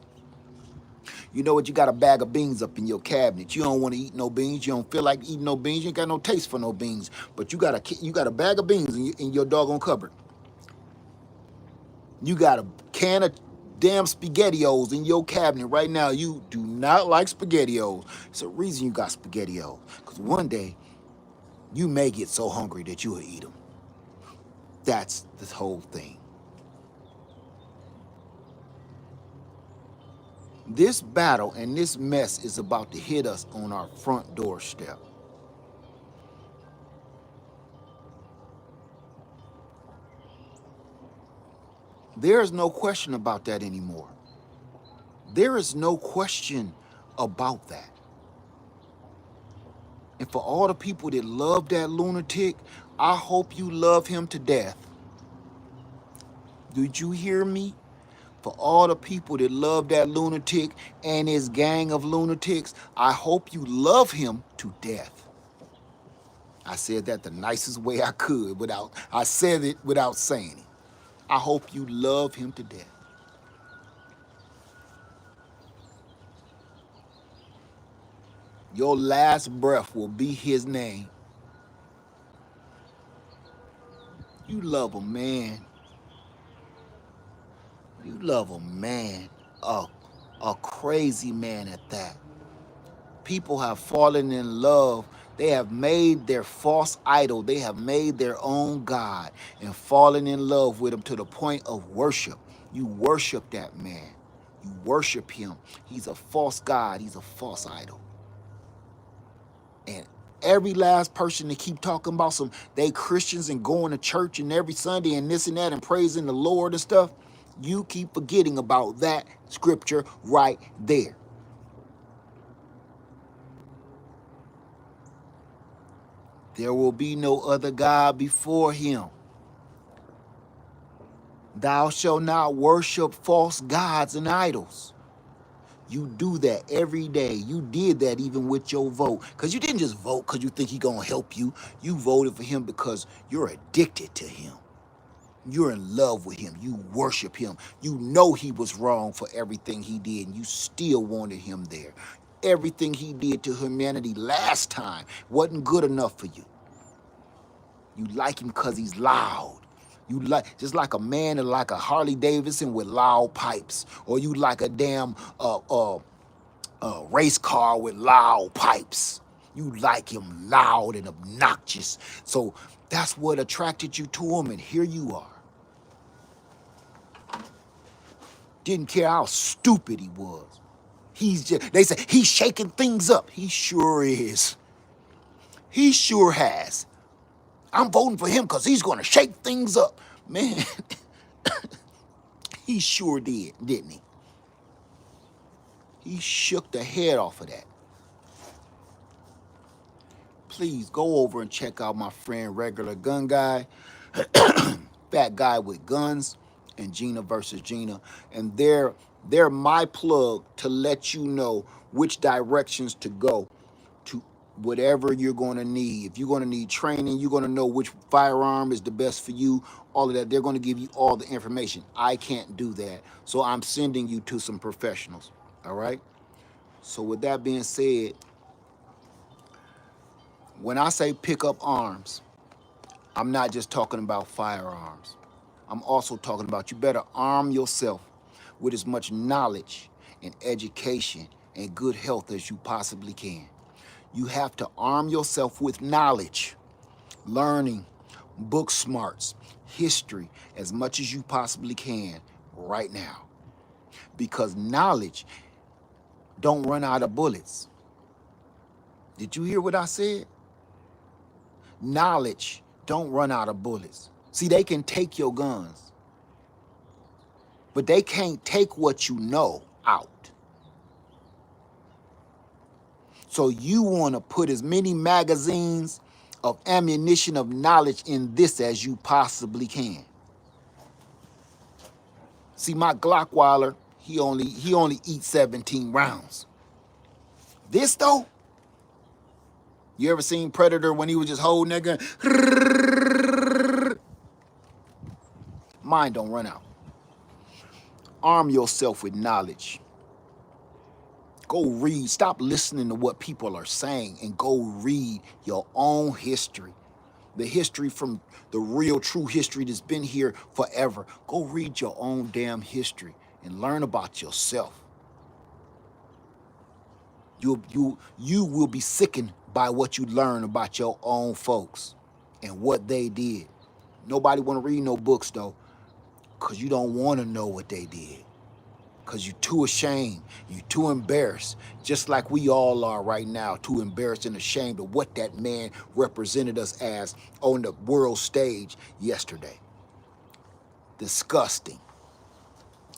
You know what? You got a bag of beans up in your cabinet. You don't want to eat no beans. You don't feel like eating no beans. You ain't got no taste for no beans. But you got a bag of beans in your doggone cupboard. You got a can of damn SpaghettiOs in your cabinet right now. You do not like SpaghettiOs. It's a reason you got SpaghettiOs. Because one day, you may get so hungry that you will eat them. That's the whole thing. This battle and this mess is about to hit us on our front doorstep. There is no question about that anymore. There is no question about that. And for all the people that love that lunatic, I hope you love him to death. Did you hear me? For all the people that love that lunatic and his gang of lunatics, I hope you love him to death. I said that the nicest way I could I said it without saying it. I hope you love him to death. Your last breath will be his name. You love a man. You love a man. A crazy man at that. People have fallen in love. They have made their false idol. They have made their own God and fallen in love with him to the point of worship. You worship that man. You worship him. He's a false God. He's a false idol. And every last person that keep talking about they Christians and going to church and every Sunday and this and that and praising the Lord and stuff, you keep forgetting about that scripture right there. There will be no other God before him. Thou shalt not worship false gods and idols. You do that every day. You did that even with your vote. Because you didn't just vote because you think he's going to help you. You voted for him because you're addicted to him. You're in love with him. You worship him. You know he was wrong for everything he did, and you still wanted him there. Everything he did to humanity last time wasn't good enough for you. You like him because he's loud. You like just like a man in like a Harley Davidson with loud pipes, or you like a damn race car with loud pipes. You like him loud and obnoxious. So that's what attracted you to him, and here you are. Didn't care how stupid he was. They say he's shaking things up. He sure is. He sure has. I'm voting for him because he's going to shake things up. Man, he sure did, didn't he? He shook the head off of that. Please go over and check out my friend Regular Gun Guy, Fat Guy with Guns, and Gina versus Gina. And They're my plug to let you know which directions to go to whatever you're going to need. If you're going to need training, you're going to know which firearm is the best for you, all of that. They're going to give you all the information. I can't do that. So I'm sending you to some professionals. All right? So with that being said, when I say pick up arms, I'm not just talking about firearms. I'm also talking about you better arm yourself with as much knowledge and education and good health as you possibly can. You have to arm yourself with knowledge, learning, book smarts, history, as much as you possibly can right now. Because knowledge don't run out of bullets. Did you hear what I said? Knowledge don't run out of bullets. See, they can take your guns, but they can't take what you know out. So you want to put as many magazines of ammunition of knowledge in this as you possibly can. See, my Glockweiler, he only eats 17 rounds. This though, you ever seen Predator when he was just holding that gun? Mine don't run out. Arm yourself with knowledge. Go read. Stop listening to what people are saying and go read your own history. The history from the real true history that's been here forever. Go read your own damn history and learn about yourself. You will be sickened by what you learn about your own folks and what they did. Nobody want to read no books though, because you don't want to know what they did. Because you're too ashamed, you're too embarrassed, just like we all are right now, too embarrassed and ashamed of what that man represented us as on the world stage yesterday. Disgusting.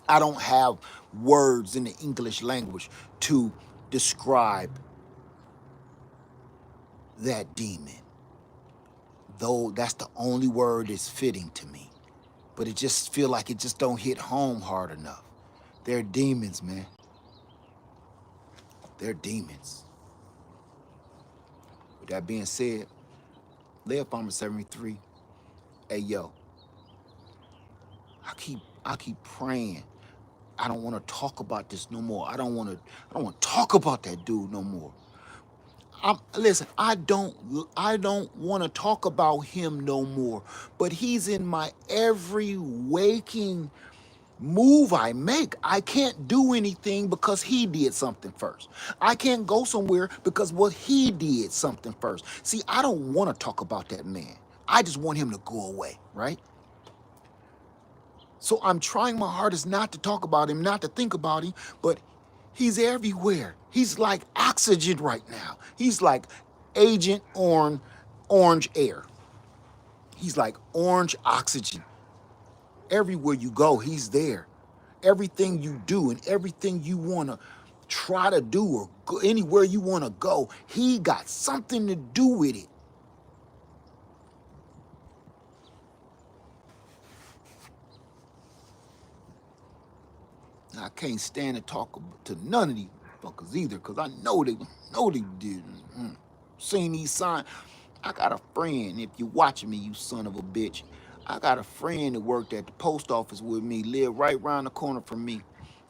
I don't have words in the English language to describe that demon, though that's the only word that's fitting to me. But it just feel like it just don't hit home hard enough. They're demons, man. They're demons. With that being said, Lead Farmer 73, hey yo, I keep praying. I don't want to talk about this no more. I don't want to talk about that dude no more. Listen, I don't want to talk about him no more. But he's in my every waking move I make. I can't do anything because he did something first. I can't go somewhere because what he did something first. See, I don't want to talk about that man. I just want him to go away, right? So I'm trying my hardest not to talk about him, not to think about him, but he's everywhere. He's like oxygen right now. He's like Agent Orange Air. He's like orange oxygen. Everywhere you go, he's there. Everything you do and everything you want to try to do or go anywhere you want to go, he got something to do with it. I can't stand to talk to none of these fuckers either, because I know they did. Seen these signs. I got a friend, if you're watching me, you son of a bitch. I got a friend that worked at the post office with me, lived right around the corner from me.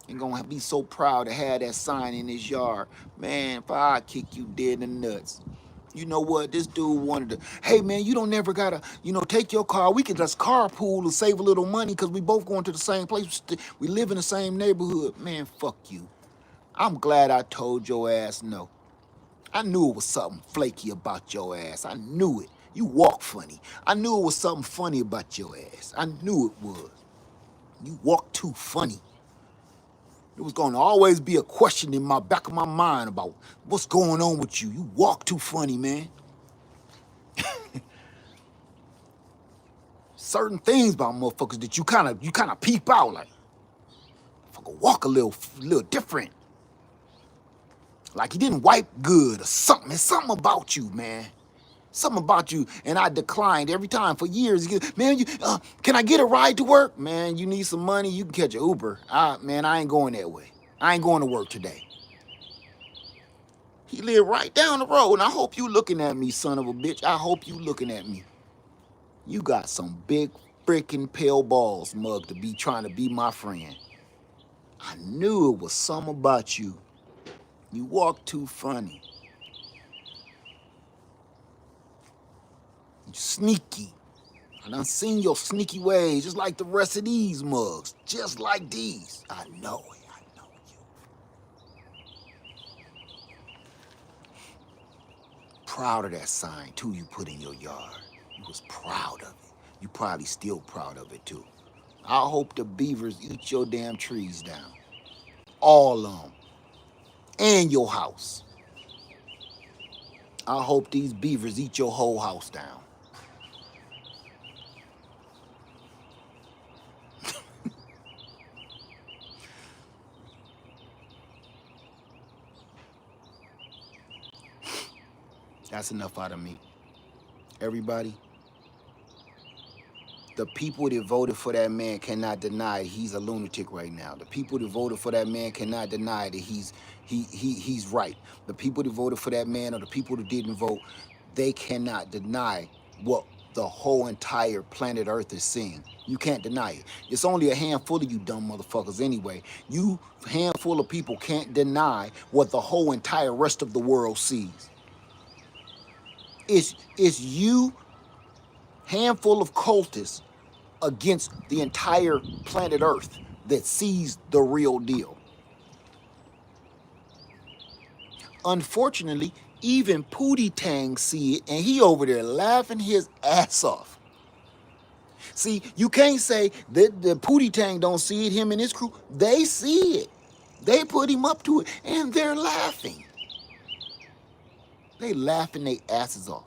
And gonna be so proud to have that sign in his yard. Man, if I kick you dead in the nuts. You know what? This dude wanted to, hey man, you don't never gotta, take your car. We can just carpool and save a little money because we both going to the same place. We live in the same neighborhood. Man, fuck you. I'm glad I told your ass no. I knew it was something flaky about your ass. I knew it. You walk funny. I knew it was something funny about your ass. I knew it was. You walk too funny. There was going to always be a question in my back of my mind about what's going on with you. You walk too funny, man. Certain things about motherfuckers that you kind of peep out like, motherfucker walk a little different. Like he didn't wipe good or something. There's something about you, man. Something about you, and I declined every time for years. Man, can I get a ride to work? Man, you need some money, you can catch an Uber. Man, I ain't going that way. I ain't going to work today. He lived right down the road, and I hope you looking at me, son of a bitch. I hope you looking at me. You got some big freaking pale balls, mug, to be trying to be my friend. I knew it was something about you. You walk too funny. You sneaky. I done seen your sneaky ways, just like the rest of these mugs. Just like these. I know it. I know you. Proud of that sign, too, you put in your yard. You was proud of it. You probably still proud of it, too. I hope the beavers eat your damn trees down. All of them. And your house. I hope these beavers eat your whole house down. That's enough out of me. Everybody, the people that voted for that man cannot deny he's a lunatic right now. The people that voted for that man cannot deny that he's right. The people that voted for that man or the people that didn't vote, they cannot deny what the whole entire planet Earth is seeing. You can't deny it. It's only a handful of you dumb motherfuckers anyway. You handful of people can't deny what the whole entire rest of the world sees. It's you, handful of cultists, against the entire planet Earth that sees the real deal. Unfortunately, even Pootie Tang see it, and he over there laughing his ass off. See, you can't say that the Pootie Tang don't see it, him and his crew. They see it. They put him up to it, and they're laughing. They laughing their asses off.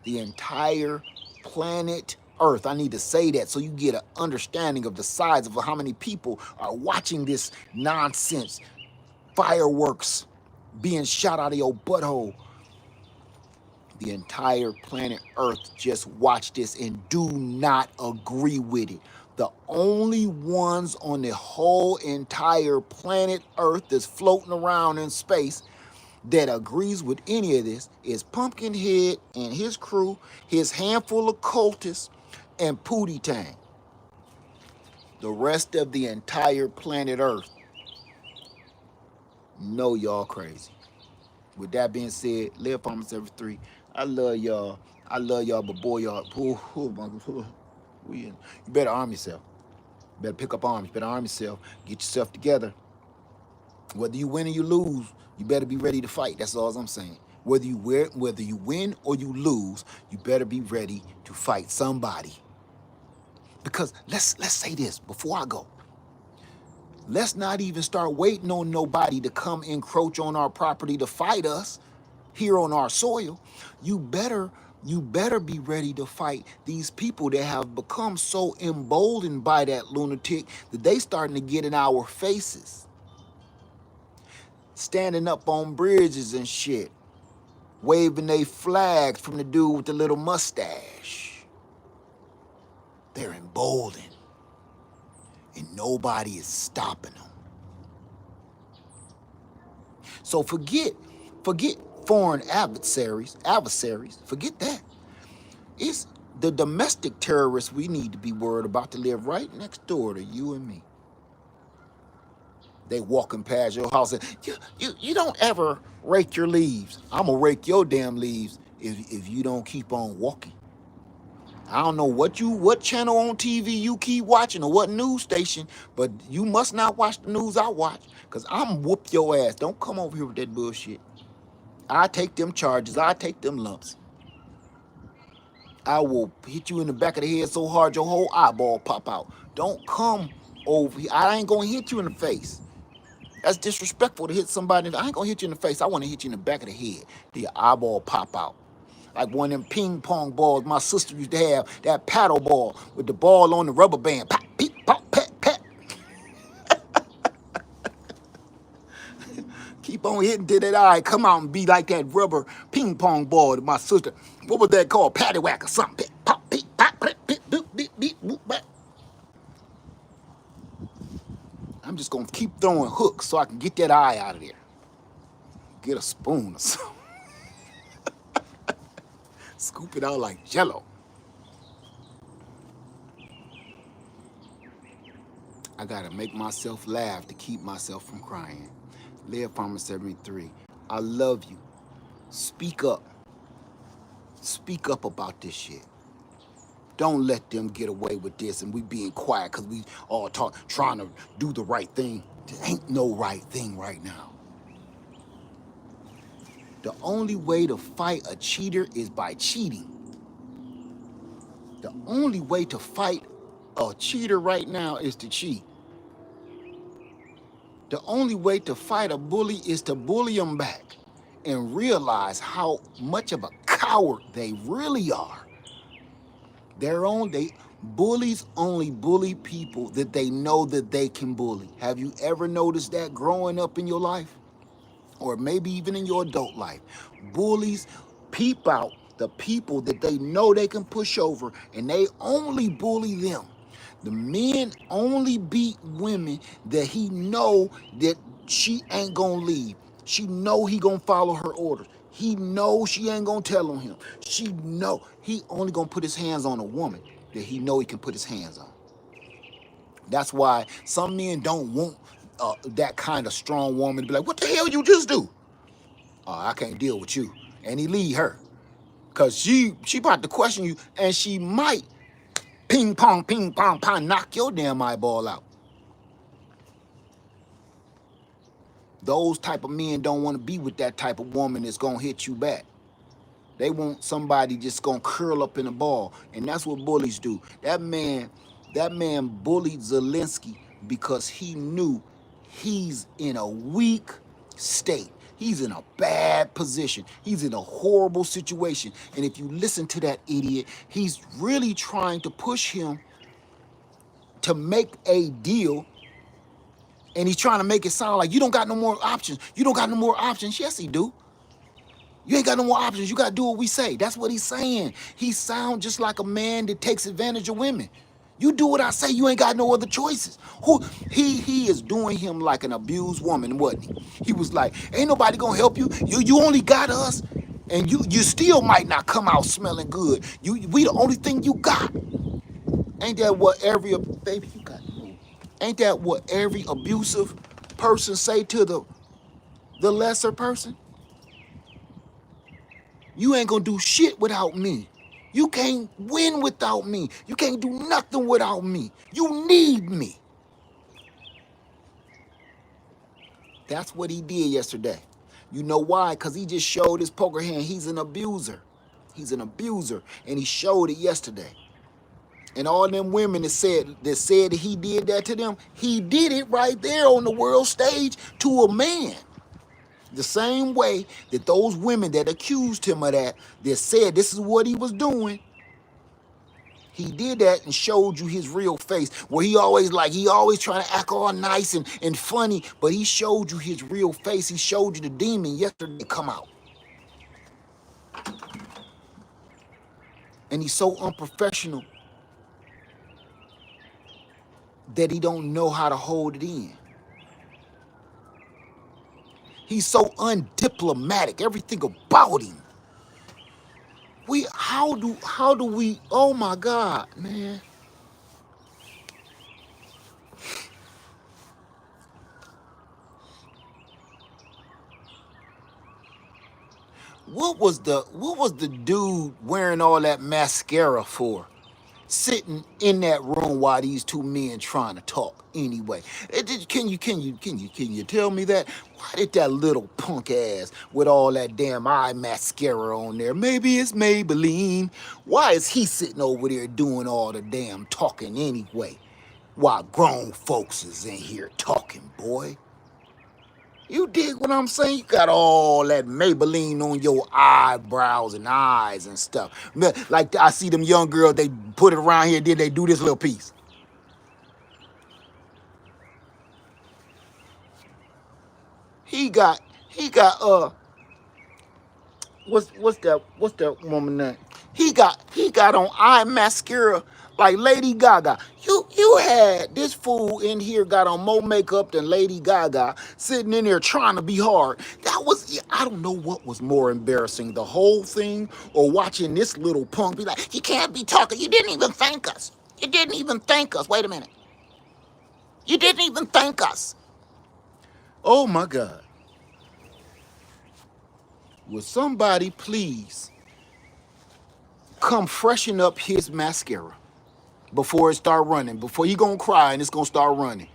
The entire planet Earth. I need to say that so you get an understanding of the size of how many people are watching this nonsense, fireworks being shot out of your butthole. The entire planet Earth just watch this and do not agree with it. The only ones on the whole entire planet Earth that's floating around in space that agrees with any of this is Pumpkinhead and his crew, his handful of cultists, and Pootie Tang. The rest of the entire planet Earth know y'all crazy. With that being said, live Farmers every 3. I love y'all. I love y'all, but boy, y'all, you better arm yourself. You better pick up arms. You better arm yourself. Get yourself together. Whether you win or you lose, you better be ready to fight. That's all I'm saying. Whether you win or you lose, you better be ready to fight somebody. Because let's say this before I go. Let's not even start waiting on nobody to come encroach on our property to fight us here on our soil. You better be ready to fight these people that have become so emboldened by that lunatic that they starting to get in our faces. Standing up on bridges and shit. Waving they flags from the dude with the little mustache. They're emboldened. And nobody is stopping them. So forget foreign adversaries, forget that. It's the domestic terrorists we need to be worried about to live right next door to you and me. They walking past your house and you don't ever rake your leaves. I'm gonna rake your damn leaves if you don't keep on walking. I don't know what channel on TV you keep watching or what news station, but you must not watch the news I watch, because I'm whoop your ass. Don't come over here with that bullshit. I take them charges. I take them lumps. I will hit you in the back of the head so hard your whole eyeball pop out. Don't come over here. I ain't gonna hit you in the face. That's disrespectful to hit somebody. I ain't gonna hit you in the face. I want to hit you in the back of the head. Till your eyeball pop out. Like one of them ping pong balls my sister used to have, that paddle ball with the ball on the rubber band. Pop, peep, pop, pat, pat. Keep on hitting till that eye come out and be like that rubber ping pong ball that my sister, what was that called? Paddywhack or something. Pip, pop, pip, pop, pip, pip, boop, beep, beep, boop, back. I'm just gonna keep throwing hooks so I can get that eye out of there. Get a spoon or something. Scoop it out like jello. I gotta make myself laugh to keep myself from crying. Live Farmer 73. I love you. Speak up. Speak up about this shit. Don't let them get away with this and we being quiet because we all trying to do the right thing. There ain't no right thing right now. The only way to fight a cheater is by cheating. The only way to fight a cheater right now is to cheat. The only way to fight a bully is to bully them back and realize how much of a coward they really are. Bullies only bully people that they know that they can bully. Have you ever noticed that growing up in your life? Or maybe even in your adult life? Bullies peep out the people that they know they can push over and they only bully them. The men only beat women that he know that she ain't gonna leave. She know he gonna follow her orders. He know she ain't gonna tell on him. She know he only gonna put his hands on a woman that he know he can put his hands on. That's why some men don't want that kind of strong woman to be like, what the hell you just do? Oh, I can't deal with you. And he leave her. Cause she about to question you and she might ping pong, knock your damn eyeball out. Those type of men don't want to be with that type of woman that's gonna hit you back. They want somebody just gonna curl up in a ball, and that's what bullies do. That man bullied Zelensky because he knew he's in a weak state. He's in a bad position. He's in a horrible situation. And if you listen to that idiot, he's really trying to push him to make a deal. And he's trying to make it sound like you don't got no more options. You don't got no more options. Yes, he do. You ain't got no more options. You got to do what we say. That's what he's saying. He sounds just like a man that takes advantage of women. You do what I say. You ain't got no other choices. He is doing him like an abused woman, wasn't he? He was like, ain't nobody gonna help you. You only got us, and you still might not come out smelling good. We the only thing you got. Ain't that what every baby you got? Ain't that what every abusive person say to the lesser person? You ain't gonna do shit without me. You can't win without me. You can't do nothing without me. You need me. That's what he did yesterday. You know why? Because he just showed his poker hand. He's an abuser. He's an abuser. And he showed it yesterday. And all them women that said that he did that to them, he did it right there on the world stage to a man. The same way that those women that accused him of that said this is what he was doing, he did that and showed you his real face. Where he always trying to act all nice and funny, but he showed you his real face. He showed you the demon yesterday come out. And he's so unprofessional that he don't know how to hold it in. He's so undiplomatic, everything about him. How do we, oh my God, man. What was the dude wearing all that mascara for? Sitting in that room while these two men trying to talk anyway. Can you tell me that? Why did that little punk ass with all that damn eye mascara on there? Maybe it's Maybelline. Why is he sitting over there doing all the damn talking anyway? While grown folks is in here talking, boy. You dig what I'm saying? You got all that Maybelline on your eyebrows and eyes and stuff. Like I see them young girls, they put it around here, then they do this little piece. He got He got what's that woman name? He got on eye mascara like Lady Gaga. You had this fool in here got on more makeup than Lady Gaga, sitting in there trying to be hard. That was, I don't know what was more embarrassing, the whole thing or watching this little punk be like, you can't be talking. You didn't even thank us. You didn't even thank us. Wait a minute. You didn't even thank us. Oh my God. Would somebody please come freshen up his mascara before it start running, before he gonna cry and it's gonna start running.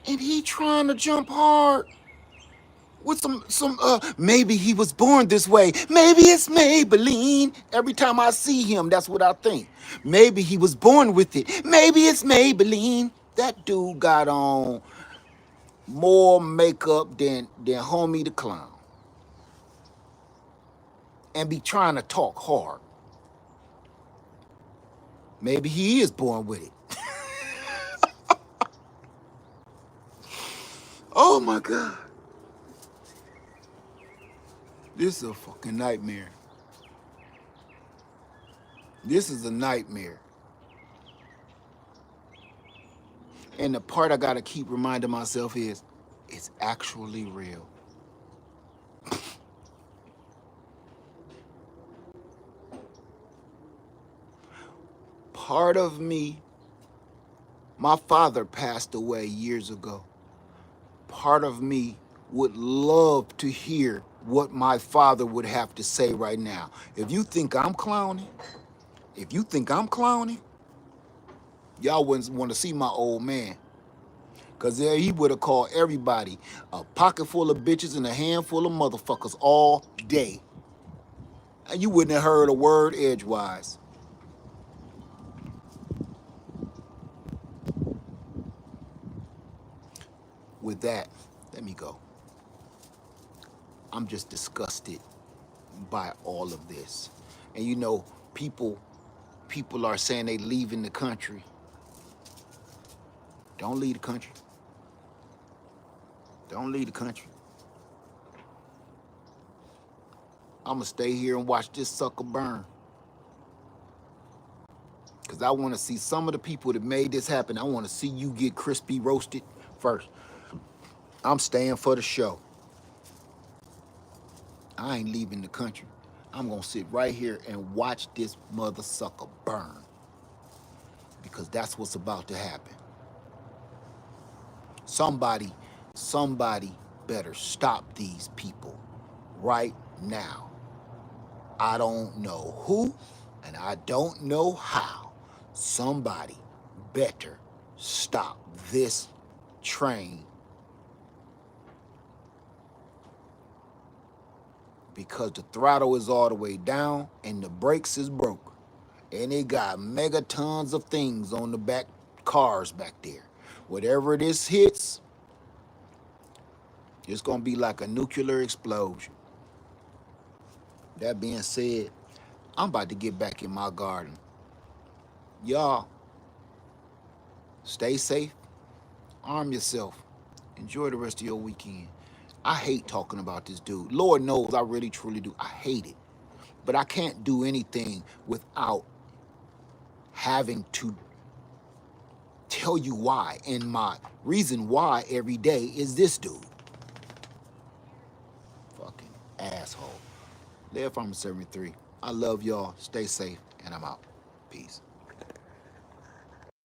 And he trying to jump hard with maybe he was born this way. Maybe it's Maybelline. Every time I see him, that's what I think. Maybe he was born with it. Maybe it's Maybelline. That dude got on more makeup than Homie the Clown. And be trying to talk hard. Maybe he is born with it. Oh my God. This is a fucking nightmare. This is a nightmare. And the part I gotta keep reminding myself is, it's actually real. Part of me, my father passed away years ago. Part of me would love to hear what my father would have to say right now. If you think I'm clowning, y'all wouldn't want to see my old man. Because there he would have called everybody a pocket full of bitches and a handful of motherfuckers all day. And you wouldn't have heard a word edgewise. With that, let me go. I'm just disgusted by all of this. And you know, people are saying they leaving the country. Don't leave the country. Don't leave the country. I'm gonna stay here and watch this sucker burn. Cause I wanna see some of the people that made this happen. I wanna see you get crispy roasted first. I'm staying for the show. I ain't leaving the country. I'm gonna sit right here and watch this mother sucker burn. Because that's what's about to happen. Somebody better stop these people right now. I don't know who and I don't know how. Somebody better stop this train, because the throttle is all the way down and the brakes is broke. And it got megatons of things on the back, cars back there. Whatever this hits, it's gonna be like a nuclear explosion. That being said, I'm about to get back in my garden. Y'all, stay safe, arm yourself, enjoy the rest of your weekend. I hate talking about this dude. Lord knows I really truly do. I hate it. But I can't do anything without having to tell you why. And my reason why every day is this dude. Fucking asshole. Live Farmer 73. I love y'all. Stay safe, and I'm out. Peace.